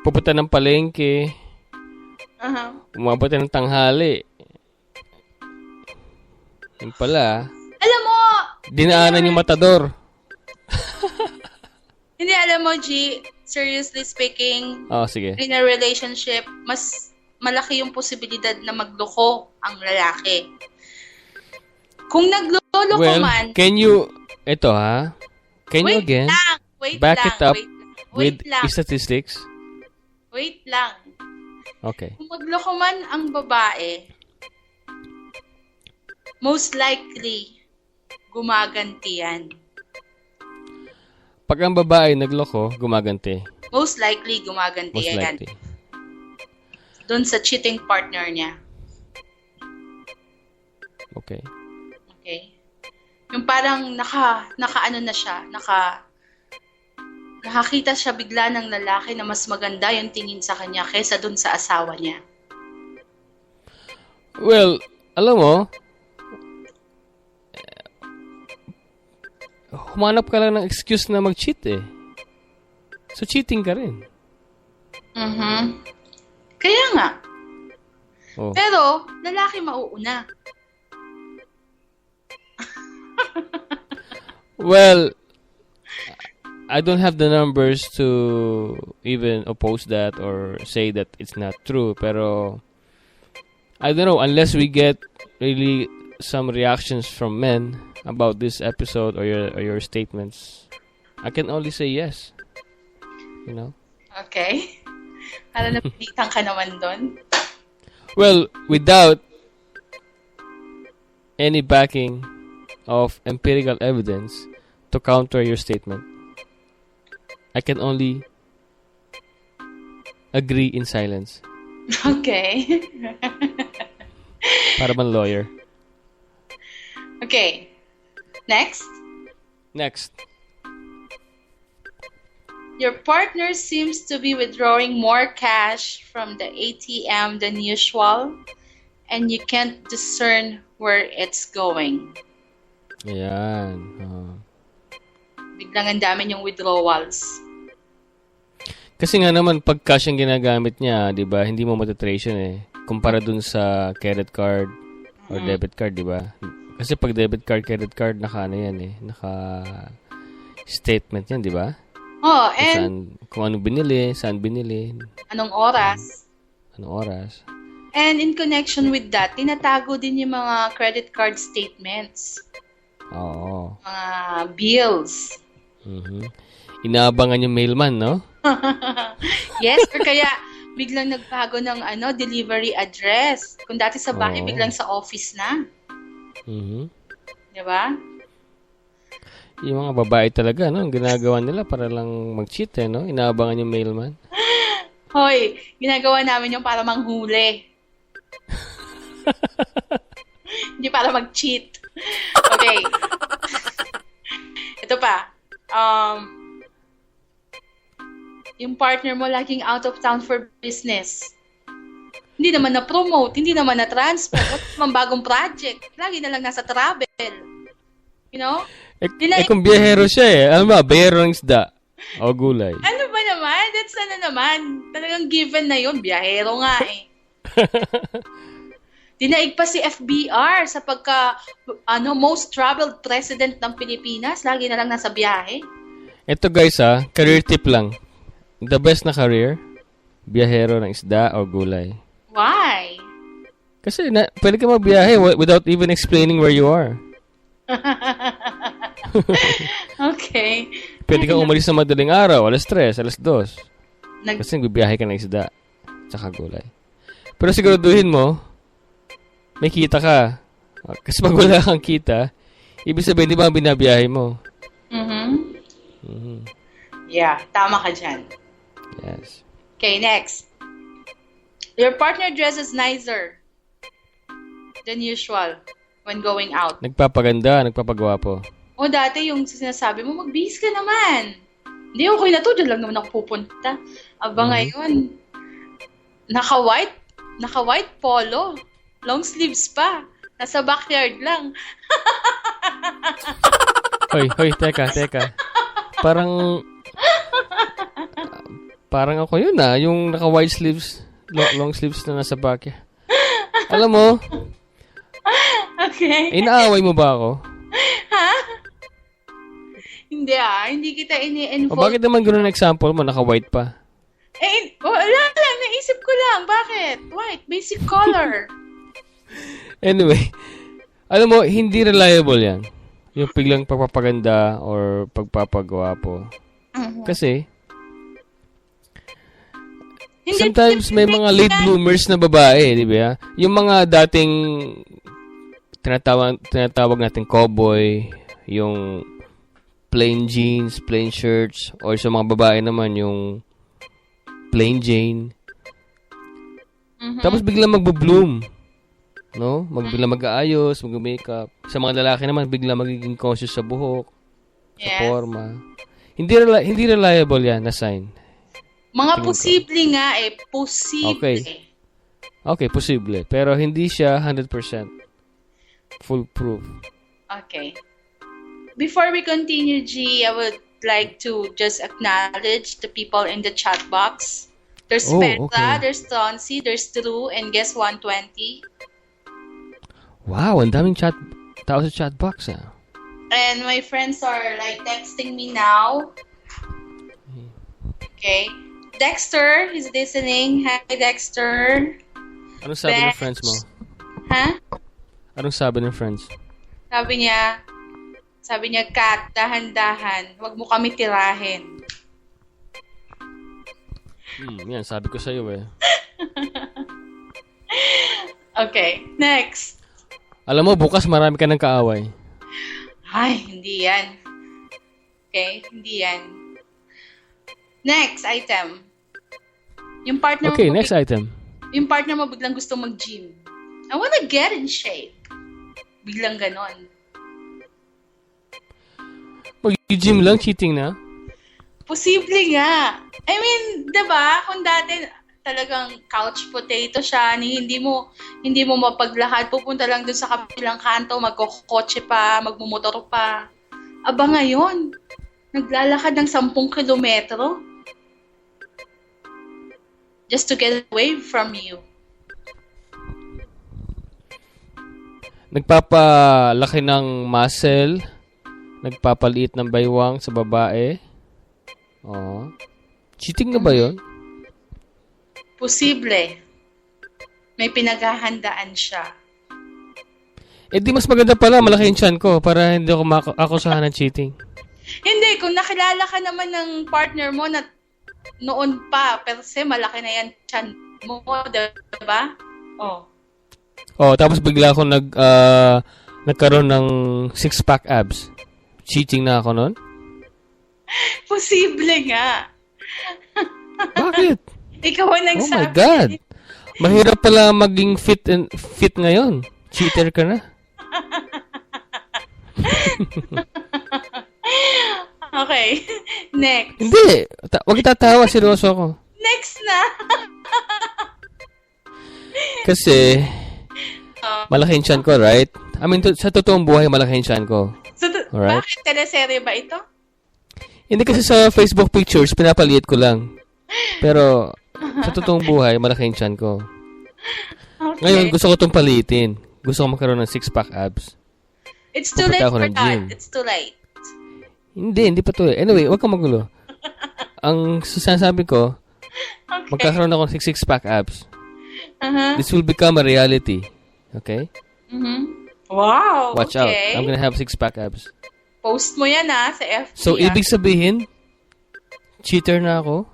pupunta ng palengke, umabot ng tanghali. Yung pala, Alam mo, dinaanan yung matador. hindi alam mo, G, seriously speaking, Oh, sige. in a relationship, mas malaki yung posibilidad na magloko ang lalaki. Kung nagloloko Well, man, can you again back it up with statistics? Wait lang. Okay. Kung magloko man ang babae, most likely, gumaganti yan. Pag ang babae nagloko, gumaganti. Most likely, gumaganti Most yan. likely. Doon sa cheating partner niya. Okay. Okay? Yung parang nakaano na siya, nakakita siya bigla ng lalaki na mas maganda yung tingin sa kanya kaysa doon sa asawa niya. Well, alam mo, humanap ka lang ng excuse na mag-cheat eh. So, cheating ka rin. Kaya nga. Oh. Pero, lalaki mauuna. Well, I don't have the numbers to even oppose that or say that it's not true. Pero I don't know, unless we get really some reactions from men about this episode or your statements, I can only say yes. You know? Okay. Para napilitan ka naman doon. Well, without any backing of empirical evidence to counter your statement, I can only agree in silence. Okay. Para man lawyer. Okay. Next. Your partner seems to be withdrawing more cash from the ATM than usual, and you can't discern where it's going. Ayan. Biglang ang dami niyong withdrawals. Kasi nga naman, pag cash ang ginagamit niya, di ba, hindi mo matatrace yun eh. Kumpara dun sa credit card or debit card, di ba? Kasi pag debit card, credit card, naka yan eh. Naka statement yan, di ba? Oh, and Kung ano binili, saan binili. anong oras. And in connection with that, tinatago din yung mga credit card statements. Oo. Mga bills. Mm-hmm. Inaabangan yung mailman, no? Yes, or kaya biglang nagbago ng delivery address. Kung dati sa bahay, biglang sa office na. Mm-hmm. Di ba? Yung mga babae talaga, no? Ang ginagawa nila para lang mag-cheat, no? Inaabangan yung mailman. Hoy, ginagawa namin yung para manghuli. Hindi para mag-cheat. Okay. Ito pa. Yung partner mo laging out of town for business. Hindi naman na-promote, hindi naman na-transfer. Wala naman bagong project. Lagi na lang nasa travel. You know? Kung biyahero siya eh. Alam ba, biyahero ng isda o gulay. Ano ba naman? That's naman. Talagang given na yun. Biyahero nga eh. Dinaig pa si FBR sa most traveled president ng Pilipinas. Lagi na lang nasa biyahe. Ito guys career tip lang. The best na career, biyahero ng isda o gulay. Why? Kasi pwede ka magbiyahe without even explaining where you are. Okay. Pwede kang umalis sa madaling araw, alas 3, alas 2. Kasi nagbibiyahe ka ng isda tsaka gulay. Pero siguraduhin mo, may kita ka. Kasi pag wala kang kita, ibig sabihin, di ba ang binabiyahe mo? Yeah, tama ka dyan. Yes. Okay, next. Your partner dresses nicer than usual when going out. Nagpapaganda, nagpapagwapo. O dati yung sinasabi mo, magbihis ka naman. Hindi, okay na to. Diyan lang naman ako pupunta. Aba ngayon, naka-white polo. Long sleeves pa. Nasa backyard lang. Hoy, teka. Parang ako yun yung naka-white sleeves, long sleeves na nasa backyard. Alam mo, Okay. inaaway mo ba ako? Ha? Hindi kita ini-involve. O bakit naman gano'n example mo, naka-white pa? Wala lang, naisip ko lang. Bakit? White, basic color. Anyway, alam mo, hindi reliable yan. Yung biglang pagpapaganda or pagpapagwapo. Kasi, sometimes may mga late bloomers na babae, di ba? Yung mga dating tinatawag natin cowboy, yung plain jeans, plain shirts, or sa mga babae naman yung plain Jane. Tapos biglang magbo-bloom. No? Biglang mag-aayos, mag-makeup. Sa mga lalaki naman, biglang magiging conscious sa buhok, sa forma. Hindi reliable yan na sign. Mga posible nga posible. Okay, posible. Pero hindi siya 100% foolproof. Okay. Before we continue, G, I would like to just acknowledge the people in the chat box. There's Petra, there's Tonsi, there's Drew, and guess 120. Wow, ang daming tao sa chat box And my friends are like texting me now. Okay. Dexter, he's listening. Hi, Dexter. Anong sabi ng Bench. friends mo? Ha? Anong sabi ng friends? Sabi niya, Kat, dahan-dahan. Huwag mo kami tirahin. Yan, sabi ko sa'yo eh. Okay, next. Alam mo, bukas marami ka ng kaaway. Ay, hindi yan. Okay, hindi yan. Next item. Yung partner Okay, mo, next item. Yung partner mo biglang gusto mag-gym. I wanna get in shape. Biglang ganon. Mag-gym lang, cheating na? Posible nga. I mean, 'di ba? Kung dati talagang couch potato siya, hindi mo mapaglakad, pupunta lang dun sa kabilang kanto, magkokotse pa, magmumotor pa. Aba ngayon, naglalakad ng 10 kilometro just to get away from you. Nagpapalaki ng muscle, nagpapaliit ng baywang sa babae. Oh. Cheating na ba yun? Posible. May pinaghahandaan siya. Eh di mas maganda pala, malaki yung tiyan ko para hindi ako akusahan ng cheating. Hindi, kung nakilala ka naman ng partner mo na noon pa, pero kasi malaki na yan tiyan mo, diba? Oh. Oh, tapos bigla ako nagkaroon ng 6-pack abs. Cheating na ako nun? Posible nga. Bakit? Ikaw ang Oh nagsabi. my God. Mahirap pala maging fit ngayon. Cheater ka na. Okay. Next. Hindi. Huwag tatawa. Seryoso ako. Next na. Kasi, malaki yung tiyan ko, right? I mean, sa totoong buhay, malaki yung tiyan ko. So, Alright. bakit teleserye ba ito? Hindi kasi sa Facebook pictures, pinapaliit ko lang. Pero, sa totoong buhay, malaki yung tiyan ko. Okay. Ngayon, gusto ko itong paliitin. Gusto ko magkaroon ng 6-pack abs. It's too late Pupunta ako for ng gym. that. It's too late. Hindi pa to eh. Anyway, huwag kang magulo. Ang sinasabi ko, Okay. magkakaroon ako ng 6-pack abs. Uh-huh. This will become a reality. Okay? Mm-hmm. Wow. Watch out. Okay. I'm gonna have 6-pack abs. Post mo yan sa FB. So, ibig sabihin, cheater na ako?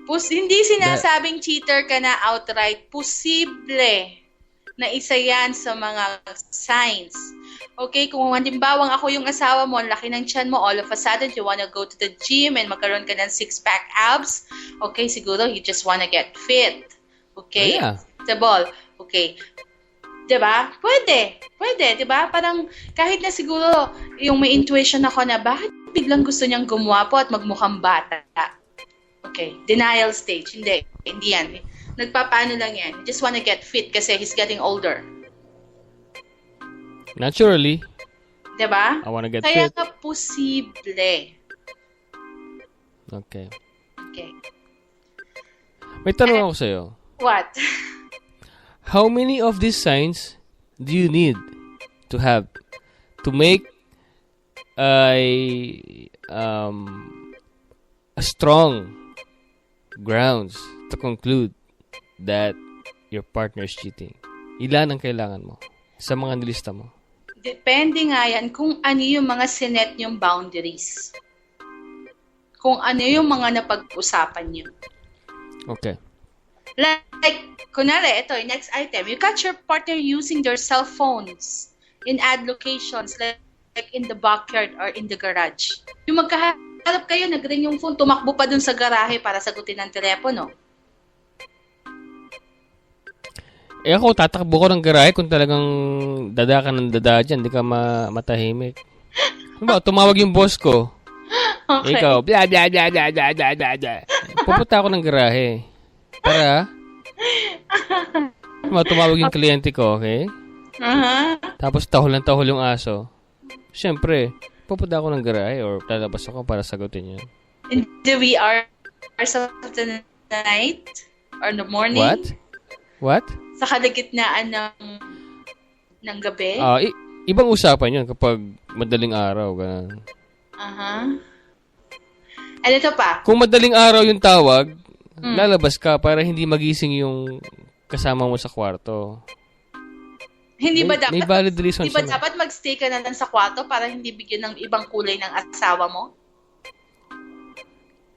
Hindi sinasabing cheater ka na outright. Posible na isa yan sa mga signs. Okay, kung halimbawang ako yung asawa mo, ang laki ng tiyan mo, all of a sudden, you wanna go to the gym and magkaroon ka ng 6-pack abs, okay, siguro you just wanna get fit. Okay? Oh, yeah. The ball. Okay. Diba? Pwede, diba? Parang kahit na siguro yung may intuition ako na bakit biglang gusto niyang gumwapo at magmukhang bata. Okay, denial stage. Hindi yan. Nagpapaano lang yan. You just wanna get fit kasi he's getting older. Naturally. Diba? I wanna get Kaya fit. nga posible. Okay. Okay. May tanong ako sa'yo. What? How many of these signs do you need to have to make a strong grounds to conclude that your partner is cheating? Ilan ang kailangan mo sa mga nilista mo? Depende nga yan kung ano yung mga sinet yung boundaries. Kung ano yung mga napag-usapan nyo. Okay. Like, kunwari, ito, yung next item. You catch your partner using their cell phones in odd locations like in the backyard or in the garage. Yung magkaharap kayo, nag-ring yung phone, tumakbo pa dun sa garahe para sagutin ang telepono. Eh ako, tatakbo ko ng garahe kung talagang dada ka ng dada dyan, hindi ka matahimik. Diba, tumawag yung boss ko. Okay. Ikaw, blah, blah, blah, blah, blah, blah, blah, blah. Pupunta ako ng garahe. Para, tumawag yung kliyente ko, okay? Uh-huh. Tapos tahol yung aso. Siyempre, pupunta ako ng garahe or lalabas ako para sagutin yun. In the wee hours of the night or in the morning. What? Sa kalagitnaan ng gabi. Ibang usapan yun kapag madaling araw. Ganun. Aha. And ito pa. Kung madaling araw yung tawag, lalabas ka para hindi magising yung kasama mo sa kwarto. Hindi ba dapat, may valid reason hindi ba siya. dapat magstay ka na lang sa kwarto para hindi bigyan ng ibang kulay ng asawa mo?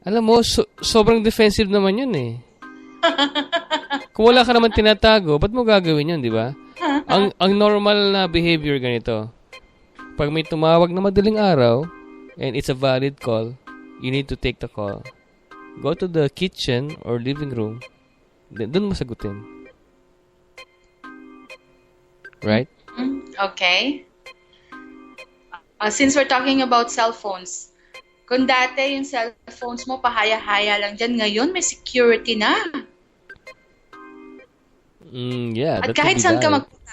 Alam mo, sobrang defensive naman yun eh. Kung wala ka naman tinatago, ba't mo gagawin yun, di ba? ang normal na behavior ganito. Pag may tumawag na madaling araw, and it's a valid call, you need to take the call. Go to the kitchen or living room. Doon mo sagutin. Right? Okay. Since we're talking about cell phones, kung dati yung cellphones mo pahaya-haya lang dyan, ngayon may security na. Yeah, At that kahit could be saan ka valid. magpunta,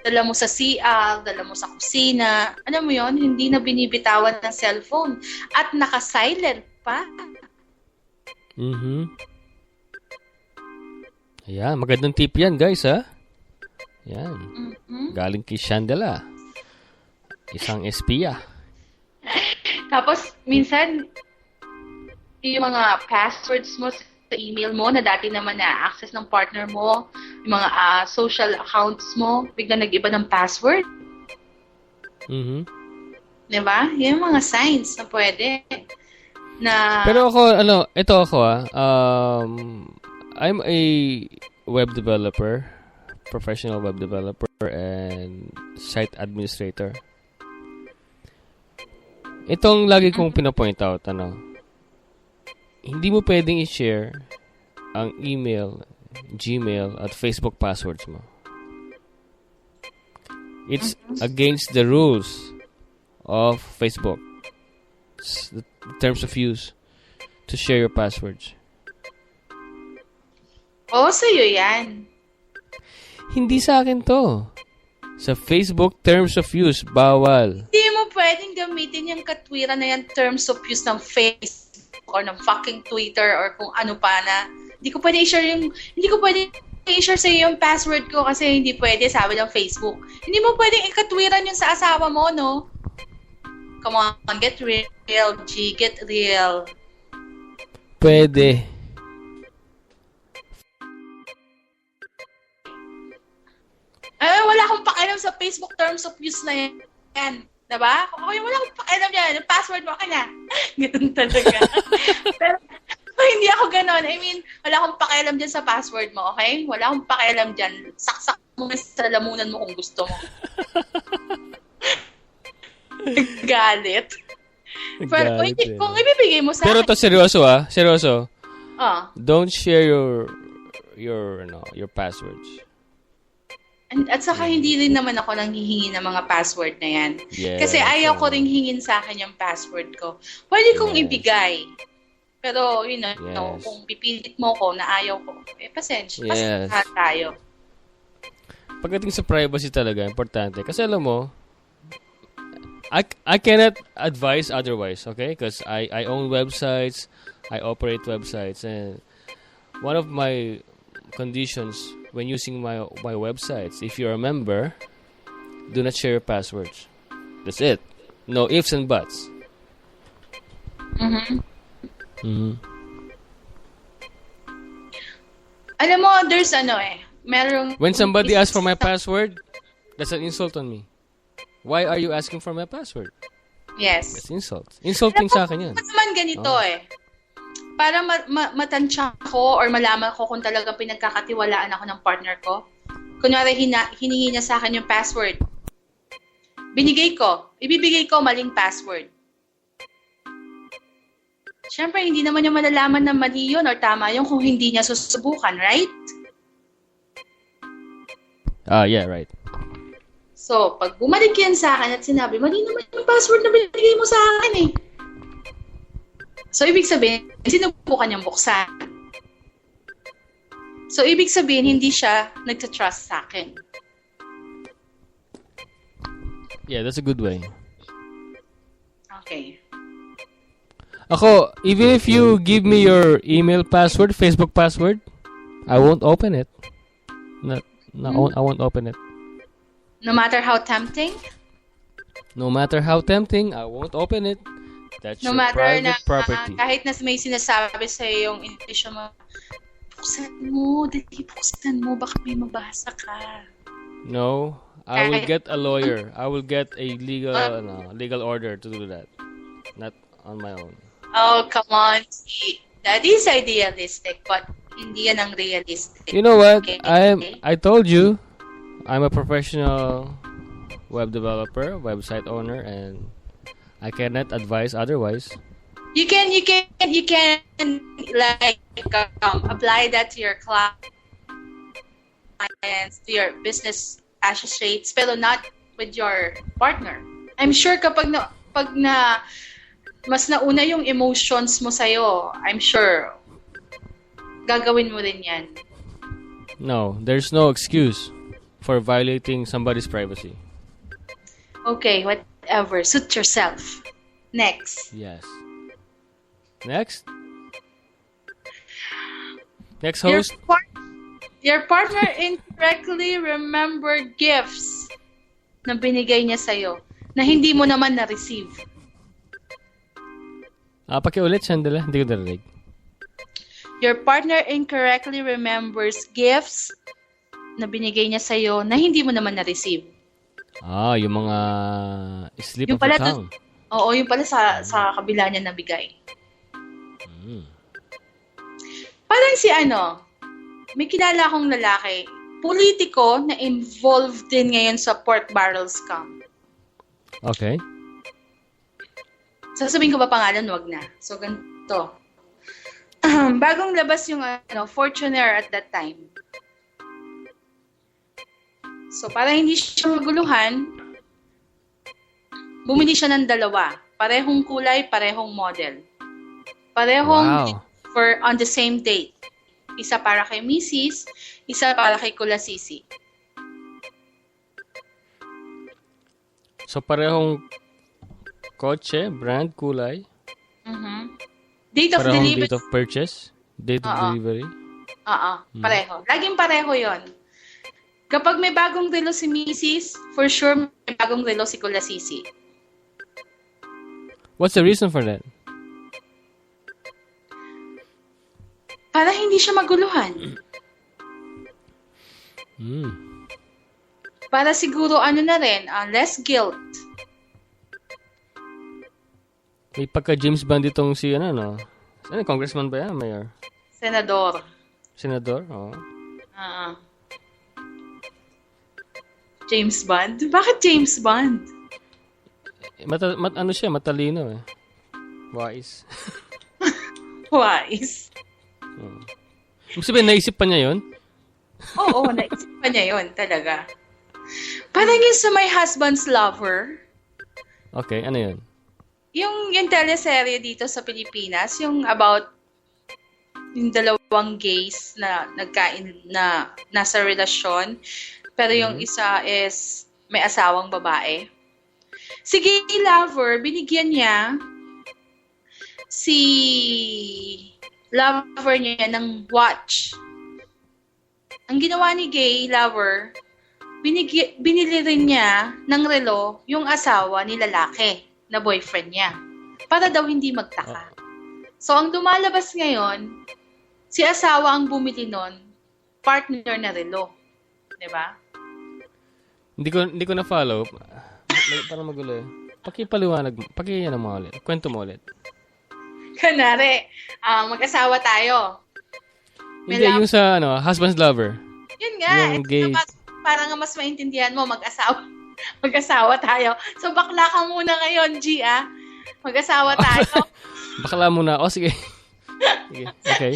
dala mo sa CR, dala mo sa kusina, alam mo yon, hindi na binibitawan ng cellphone. At naka-silent pa. Ayan, magandang tip yan, guys, ha? Yan. Galing kay Chandela. Isang espiya. Tapos, minsan, yung mga passwords mo sa email mo na dati naman na-access ng partner mo, yung mga social accounts mo, bigla nag-iba ng password. Diba? Yung mga signs na pwede. Pero ako, I'm a web developer, professional web developer, and site administrator. Itong lagi kong pinapoint out, hindi mo pwedeng i-share ang email, Gmail, at Facebook passwords mo. It's against the rules of Facebook. It's the terms of use to share your passwords. Sa'yo yan. Hindi sa akin to. Sa Facebook terms of use, bawal. Hindi mo pwedeng gamitin yung katwiran na yan terms of use ng Facebook or ng fucking Twitter or kung ano pa na. Hindi ko pwede i-share sa'yo yung password ko kasi hindi pwede, sabi ng Facebook. Hindi mo pwedeng ikatwiran yun sa asawa mo, no? Come on, get real, G. Get real. Pwede. Wala akong pakialam sa Facebook terms of use na yan. Diba? Wala akong pakialam yan. Yung password mo ka na. Ganun talaga. Pero hindi ako ganon. I mean, wala akong pakialam dyan sa password mo, okay? Wala akong pakialam dyan. Saksak mo sa lamunan mo kung gusto mo. Galit. Pero kung ibibigay mo sa Pero to seryoso, seryoso. Don't share your passwords. At saka hindi rin naman ako nanghihingi ng mga password na yan. Yes, Kasi ayaw ko rin hingin sa akin yung password ko. Pwede kong ibigay. Pero, kung pipilit mo ko na ayaw ko, pasensya. Yes. Pasensya tayo. Pagdating sa privacy talaga, importante. Kasi alam mo, I cannot advise otherwise, okay? Because I own websites, I operate websites, and one of my conditions when using my websites, if you're a member, do not share your passwords. That's it. No ifs and buts. Alam mo, there's merong... When somebody asks for my password, that's an insult on me. Why are you asking for my password? Yes. That's insult. Insulting sa akin yan. Naman ganito para matansya ko or malaman ko kung talagang pinagkakatiwalaan ako ng partner ko. Kunwari, hiningi niya sa akin yung password. Ibibigay ko maling password. Siyempre, hindi naman niya malalaman na mali yun or tama yun kung hindi niya susubukan, right? Yeah, right. So, pag bumalik yan sa akin at sinabi, mali naman yung password na binigay mo sa akin eh. So, ibig sabihin, sinubukan niyang buksan. So, ibig sabihin, hindi siya nagtatrust sa akin. Yeah, that's a good way. Okay. Ako, even if you give me your email password, Facebook password, I won't open it. I won't open it. No matter how tempting? No matter how tempting, I won't open it. That's No your matter na, private property. kahit na may sinasabi sa'yo yung intuition mo, buksan mo, baka may mabasa ka. No, I will Kahit- get a lawyer. I will get a legal order to do that. Not on my own. Oh, come on. See, that is idealistic, but hindi yan ang realistic. You know what? Okay? I told you, I'm a professional web developer, website owner, and I cannot advise otherwise. You can like apply that to your clients, to your business associates, pero not with your partner. I'm sure pag na mas nauna yung emotions mo sa'yo, I'm sure gagawin mo rin yan. No, there's no excuse for violating somebody's privacy. Okay, whatever. Suit yourself. Next. Yes. Next host. Your partner incorrectly remembered gifts na binigay niya sa'yo na hindi mo naman na-receive. Pakiulit, Chandela. Hindi ko narinig. Your partner incorrectly remembers gifts na binigay niya sa'yo na hindi mo naman na-receive. Yung mga slip Yung of the pala tongue. Oo, yung pala sa kabila niya nabigay. Parang may kilala akong lalaki, politiko na involved din ngayon sa pork barrel scam. Okay. Sasabihin ko ba pangalan? Wag na. So, ganito. Bagong labas yung Fortuner at that time. So, para hindi siya maguluhan, bumili siya ng dalawa. Parehong kulay, parehong model. Parehong on the same date. Isa para kay Mrs., isa para kay Kulasisi. So, parehong kotse, brand, kulay. Date of Parehong delivery. date of purchase, date of delivery. Pareho. Laging pareho yon. Kapag may bagong relo si Mrs., for sure may bagong relo si Kulasisi. What's the reason for that? Para hindi siya maguluhan. Para siguro na rin, less guilt. May pagka-James Bond itong si, congressman ba yan? Mayor? Senador. Senador? Oo. James Bond? Bakit James Bond? Matalino eh. Wise. Wise. Ibig sabihin, naisip pa niya yun? Oo, naisip pa niya yun, talaga. Parang yung sa My Husband's Lover. Okay, ano yun? Yung teleserye dito sa Pilipinas, yung about yung dalawang gays na nasa relasyon, pero yung isa is may asawang babae. Si gay lover, binigyan niya si lover niya ng watch. Ang ginawa ni gay lover, binili rin niya ng relo yung asawa ni lalaki na boyfriend niya para daw hindi magtaka. So, ang lumalabas ngayon, si asawa ang bumili nun, partner na relo. Diba? Hindi ko na-follow. Parang magulo eh. Pakipaliwanag mo ulit. Kwento mo ulit. Kunwari, mag-asawa tayo. Hindi, yung sa husband's lover. Yun nga. Yung gay. Para nga mas maintindihan mo, mag-asawa tayo. So, bakla ka muna ngayon, G, Mag-asawa tayo. Bakla muna. Sige. Sige. Okay.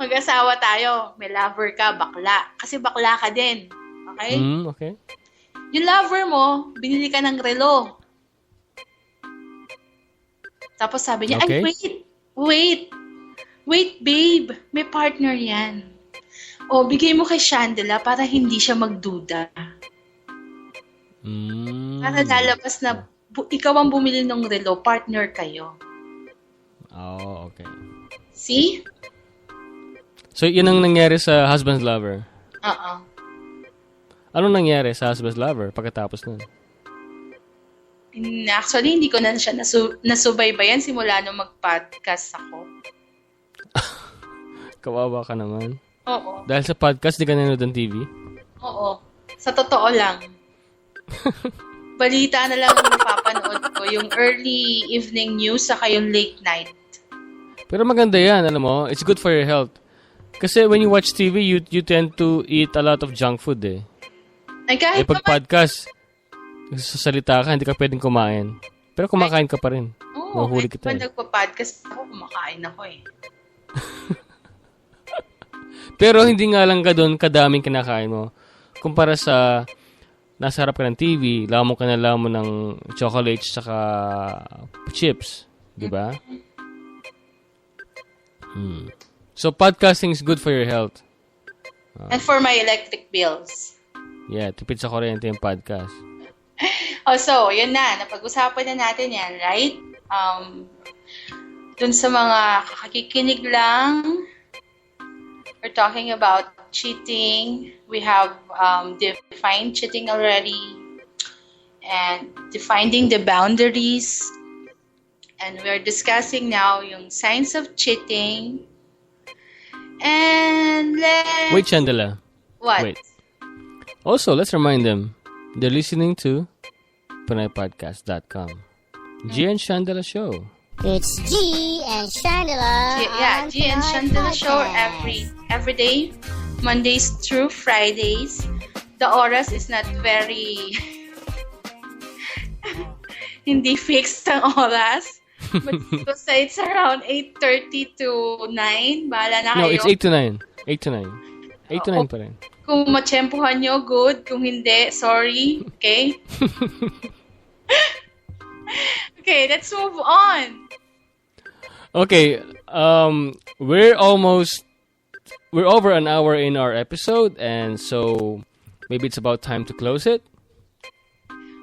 Mag-asawa tayo. May lover ka, bakla. Kasi bakla ka din. Okay? Okay. Yung lover mo, binili ka ng relo. Tapos sabi niya, Okay. Ay, wait, babe. May partner yan. O, bigay mo kay Chandela para hindi siya magduda. Para lalabas na ikaw ang bumili ng relo, partner kayo. Oh, okay. See? So, yun ang nangyari sa husband's lover? Oo. Anong nangyari sa husband's lover pagkatapos nun? Actually, hindi ko na siya nasubaybayan simula nung mag-podcast ako. Kawawa ka naman. Oo. Dahil sa podcast, di ka nanonood ng TV? Oo. Sa totoo lang. Balita na lang ang napapanood ko. Yung early evening news saka yung late night. Pero maganda yan, alam mo. It's good for your health. Kasi when you watch TV, you tend to eat a lot of junk food eh. Ay, kahit pag podcast, sasalita ka, hindi ka pwedeng kumain. Pero kumakain ka pa rin. Oo, Mahuli kita kahit nagpa-podcast ako, kumakain ako eh. Pero hindi nga lang ka doon kadaming kinakain mo. Kumpara sa nasa harap ka ng TV, lamon ka na lamon ng chocolates saka chips. Di ba? So, podcasting is good for your health. And for my electric bills. Yeah, tipid sa kuryente yung podcast. So, yun na. Napag-usapan na natin yan, right? Dun sa mga kakakikinig lang, we're talking about cheating. We have defined cheating already and defining the boundaries. And we're discussing now yung signs of cheating. And let's... Wait, Chandela. What? Wait. Also, let's remind them, they're listening to PinayPodcast.com. G and Chandela Show. It's G and Chandela. Yeah, G and Chandela Show every day, Mondays through Fridays. The oras is not very hindi fixed ang oras. But it's around 8:30 to 9. Bahala na kayo. No, it's 8 to 9. 8 to 9. 8 to 9 pa rin. Kung matsyempohan nyo, good. Kung hindi, sorry. Okay? Okay, let's move on. Okay, we're over an hour in our episode, and so maybe it's about time to close it.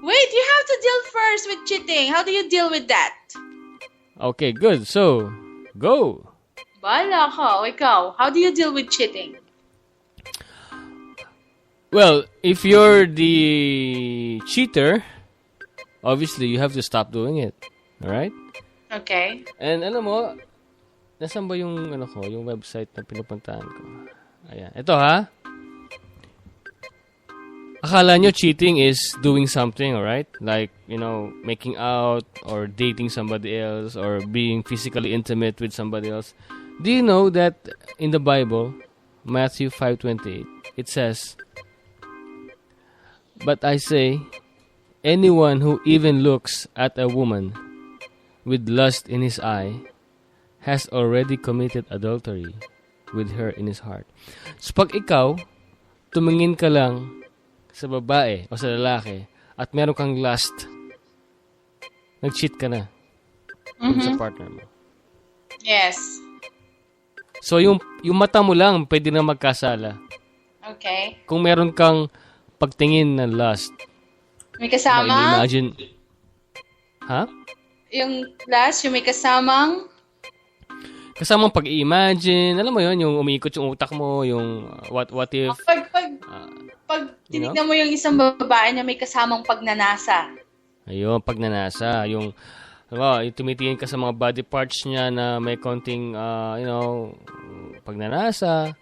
Wait, you have to deal first with cheating. How do you deal with that? Okay, good. So, go. Bahala ka. O ikaw, how do you deal with cheating? Well, if you're the cheater, obviously you have to stop doing it. Alright? Okay. And alam mo, nasan ba yung yung website na pinupuntahan ko? Ayan. Ito ha. Akala nyo cheating is doing something, alright? Like, making out or dating somebody else or being physically intimate with somebody else. Do you know that in the Bible, Matthew 5:28, it says, "But I say, anyone who even looks at a woman with lust in his eye has already committed adultery with her in his heart." So pag ikaw, tumingin ka lang sa babae o sa lalaki at meron kang lust, nag-cheat ka na sa partner mo. Yes. So yung mata mo lang pwede na magkasala. Okay. Kung meron kang pagtingin na lust. May kasama? Imagine. Ha? Yung last, yung may kasamang? Kasamang pag-imagine. Alam mo yun, yung umiikot yung utak mo, yung what if... Pag tinignan mo yung isang babae na may kasamang pagnanasa. Ayun, pagnanasa. Yung tumitingin ka sa mga body parts niya na may konting, pagnanasa.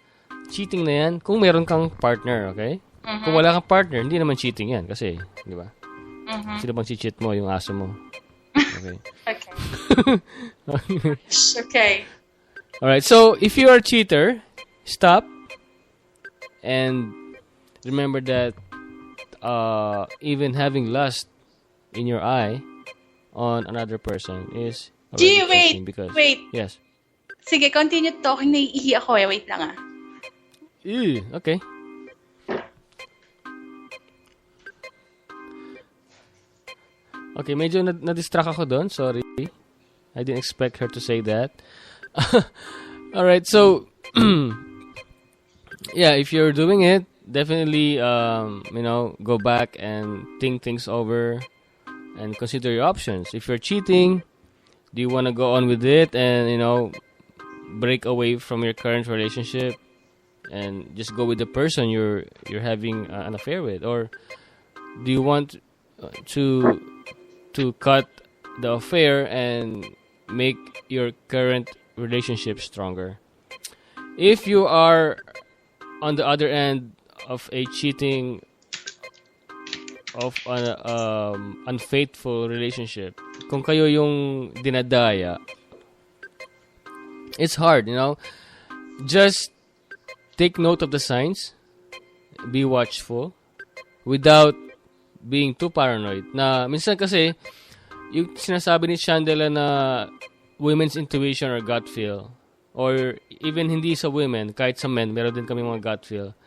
Cheating na yan. Kung meron kang partner, okay? Kung wala kang partner, hindi naman cheating yan. Kasi, di ba? Sino bang si-cheat mo? Yung aso mo. Okay. Okay. Okay. Alright, so if you are a cheater, stop. And remember that even having lust in your eye on another person is Gee, cheating because... wait. Yes. Sige, continue talking. Naiihi ako eh. Wait lang ah. Okay. Okay, medyo na-distract ako doon. Sorry. I didn't expect her to say that. Alright, so... yeah, if you're doing it, definitely, go back and think things over and consider your options. If you're cheating, do you want to go on with it and, break away from your current relationship and just go with the person you're having an affair with? Or do you want to to cut the affair and make your current relationship stronger. If you are on the other end of a cheating of an unfaithful relationship, kung kayo yung dinadaya, it's hard, Just take note of the signs, be watchful, without being too paranoid. Na minsan kasi, yung sinasabi ni Chandela na women's intuition or gut feel, or even hindi sa women, kahit sa men, meron din kami mga gut feel.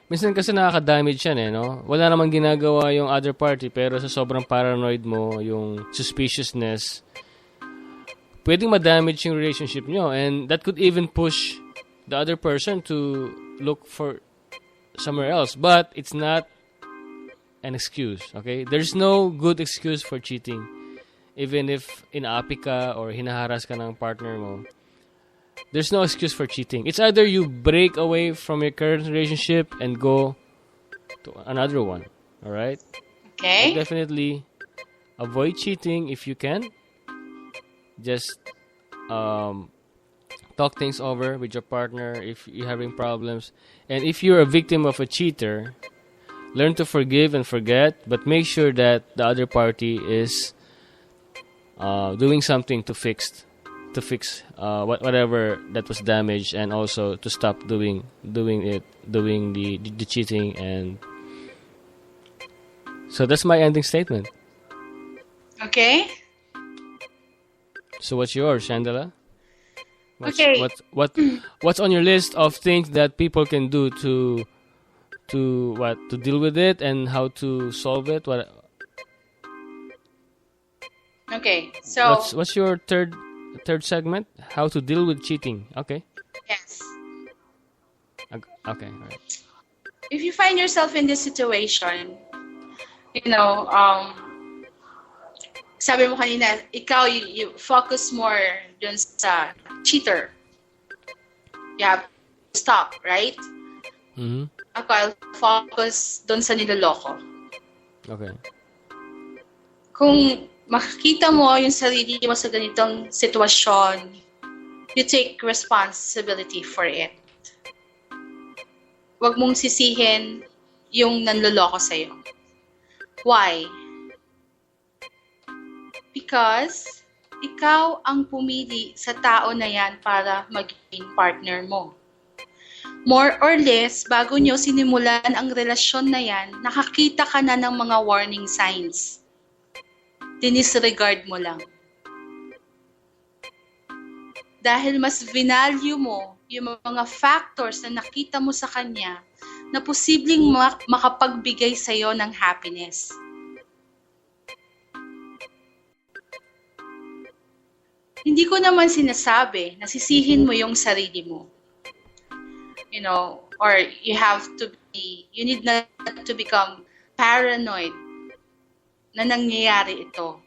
Minsan kasi nakaka-damage yan no? Wala namang ginagawa yung other party, pero sa sobrang paranoid mo, yung suspiciousness, pwedeng ma-damage yung relationship nyo. And that could even push the other person to look for somewhere else. But it's not an excuse, okay? There's no good excuse for cheating. Even if inaapi ka or hinaharas ka ng partner mo, there's no excuse for cheating. It's either you break away from your current relationship and go to another one. Alright? Okay. But definitely avoid cheating if you can. Just talk things over with your partner if you're having problems. And if you're a victim of a cheater, learn to forgive and forget, but make sure that the other party is doing something to fix whatever that was damaged, and also to stop doing the cheating. And so that's my ending statement. Okay. So what's yours, Chandela? Okay. What's on your list of things that people can do to deal with it and how to solve it? Okay. So what's your third segment? How to deal with cheating. Okay. Yes. Okay. All right. If you find yourself in this situation, sabi mo kanina, ikaw, you focus more dun sa cheater. You have to stop, right? Mm-hmm. Ako, I'll focus dun sa niloloko. Okay. Kung makikita mo yung sarili mo sa ganitong sitwasyon, you take responsibility for it. Huwag mong sisihin yung nanloloko sa'yo. Why? Because ikaw ang pumili sa tao na yan para maging partner mo. More or less, bago nyo sinimulan ang relasyon na yan, nakakita ka na ng mga warning signs. Dinisregard mo lang. Dahil mas vinalue mo yung mga factors na nakita mo sa kanya na posibleng makapagbigay sa'yo ng happiness. Hindi ko naman sinasabi na sisihin mo yung sarili mo. Or you need not to become paranoid na nangyayari ito.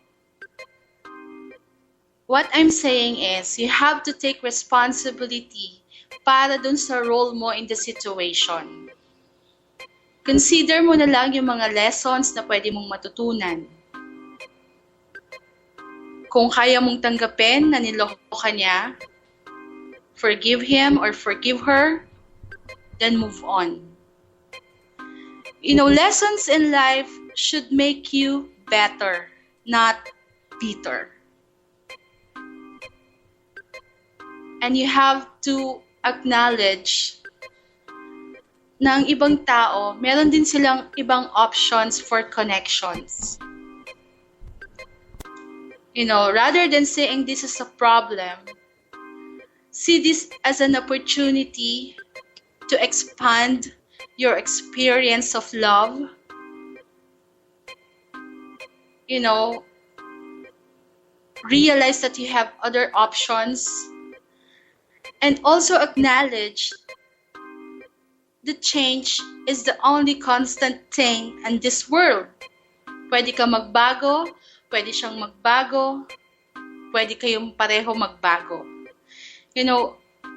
What I'm saying is, you have to take responsibility para dun sa role mo in the situation. Consider mo na lang yung mga lessons na pwede mong matutunan. Kung kaya mong tanggapin na niloko ka niya, forgive him or forgive her, then move on. Lessons in life should make you better, not bitter. And you have to acknowledge na ang ibang tao, meron din silang ibang options for connections. Rather than saying this is a problem, see this as an opportunity to expand your experience of love. Realize that you have other options, and also acknowledge that change is the only constant thing in this world. Pwede ka magbago, pwede siyang magbago, pwede kayong pareho magbago.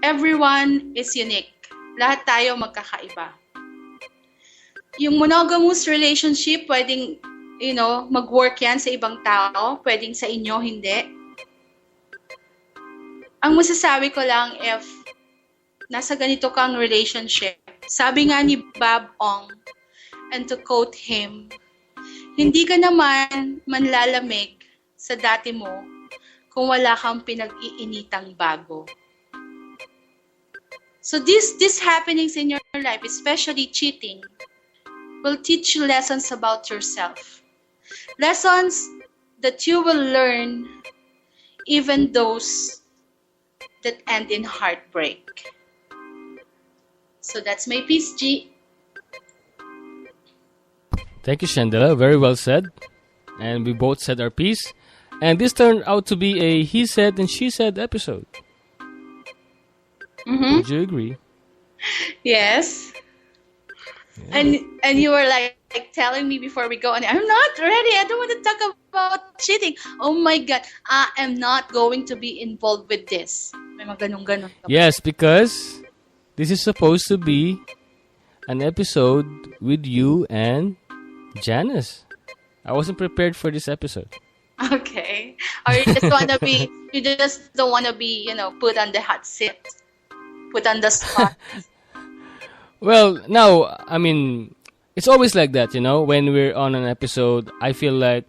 Everyone is unique. Lahat tayo magkakaiba. Yung monogamous relationship, pwedeng mag-work yan sa ibang tao, pwedeng sa inyo, hindi. Ang masasabi ko lang, if nasa ganito kang relationship, sabi nga ni Bob Ong, and to quote him, hindi ka naman manlalamig sa dati mo kung wala kang pinag-iinitang bago. So these happenings in your life, especially cheating, will teach you lessons about yourself. Lessons that you will learn, even those that end in heartbreak. So that's my piece, G. Thank you, Shandela. Very well said. And we both said our piece. And this turned out to be a he said and she said episode. Would you agree? Yes. Yeah. And you were like telling me before we go, and I'm not ready. I don't want to talk about cheating. Oh my God, I am not going to be involved with this. May mga ganun-ganun. Yes, because this is supposed to be an episode with you and Janice. I wasn't prepared for this episode. Okay. Or you just don't want to be, put on the hot seat. Put on the spot. Well, now, I mean, it's always like that, when we're on an episode, I feel like,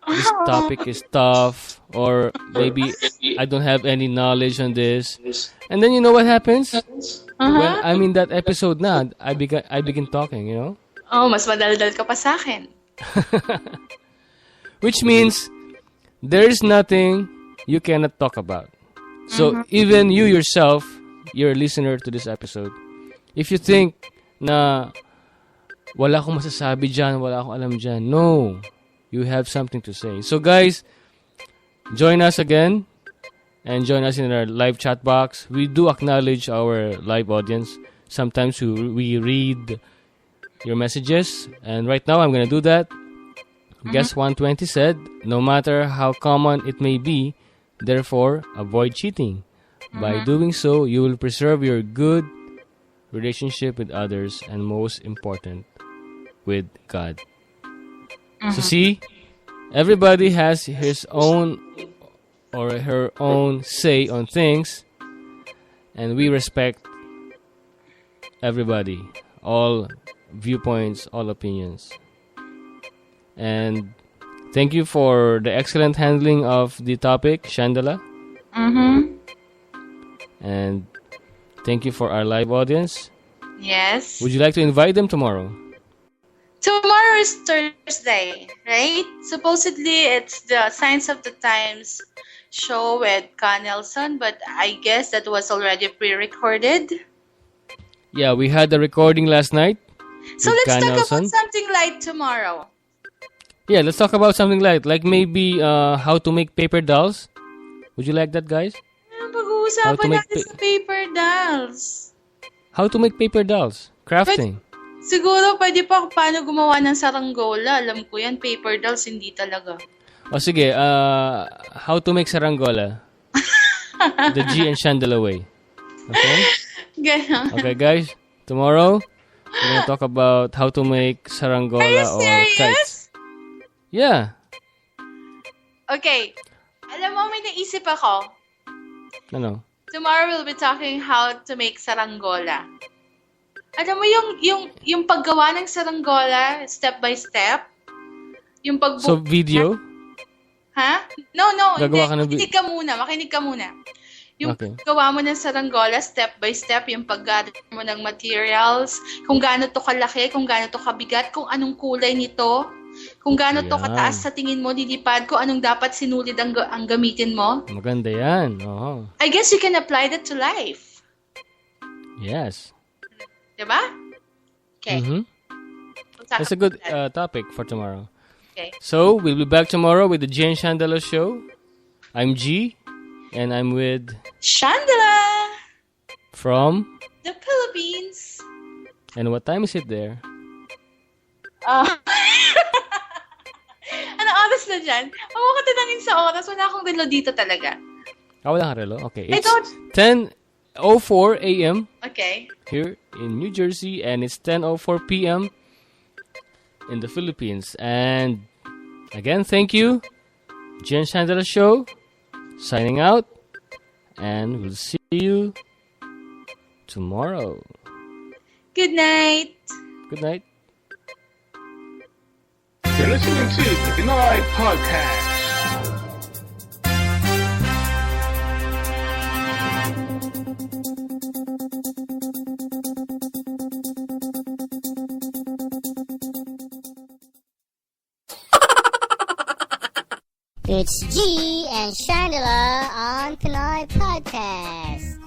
this topic is tough, or maybe I don't have any knowledge on this. And then you know what happens? When I'm in that episode na, I begin talking, Oh, mas madaldal ka pa sa akin. Which means, there's nothing you cannot talk about. So, even you yourself, you're a listener to this episode, if you think na wala akong masasabi dyan, wala akong alam dyan, no, you have something to say. So guys, join us again and join us in our live chat box. We do acknowledge our live audience. Sometimes we read your messages, and right now I'm going to do that. Guest 120 said, no matter how common it may be, therefore, avoid cheating. By doing so, you will preserve your good relationship with others, and most important, with God. So see, everybody has his own or her own say on things, and we respect everybody, all viewpoints, all opinions. And thank you for the excellent handling of the topic, Shandela. And thank you for our live audience. Yes. Would you like to invite them tomorrow? Tomorrow is Thursday, right? Supposedly it's the Signs of the Times show with Ka Nelson, but I guess that was already pre-recorded. Yeah, we had the recording last night. So let's talk about something light tomorrow. Yeah, let's talk about something light, like maybe how to make paper dolls. Would you like that, guys? Pag-uusapan natin sa paper dolls. How to make paper dolls? Crafting. Siguro pwede pa paano gumawa ng saranggola. Alam ko yan, paper dolls, hindi talaga. O sige, how to make saranggola. The G and Shandela way. Okay? Ganun. Okay, guys. Tomorrow, we're gonna talk about how to make saranggola or kites. Yeah. Okay. Alam mo, may naisip ako. Ano? Tomorrow we'll be talking how to make saranggola. Alam mo yung paggawa ng saranggola, step by step? Yung So, video? Ha? No. Gagawa ka ng makinig ka muna. Yung gawa mo ng saranggola, step by step, yung paggather mo ng materials, kung gaano to kalaki, kung gaano to kabigat, kung anong kulay nito, kung gaano to kataas sa tingin mo, lilipad, kung anong dapat sinulid ang gamitin mo. Maganda yan. Oh. I guess you can apply that to life. Yes. Diba? Okay. That's a good topic for tomorrow. Okay. So, we'll be back tomorrow with the G and Shandela show. I'm G, and I'm with Shandela from the Philippines. And what time is it there? Anong oras na dyan? Huwag ka tinangin sa oras. Wala akong relo dito talaga. Wala kang relo? Okay. It's 10:04 a.m. Okay. Here in New Jersey, and it's 10:04 p.m. in the Philippines. And again, thank you. Gian Chandela Show, signing out. And we'll see you tomorrow. Good night. Good night. You're listening to the Pinoy Podcast. It's G and Chandela on Pinoy Podcast.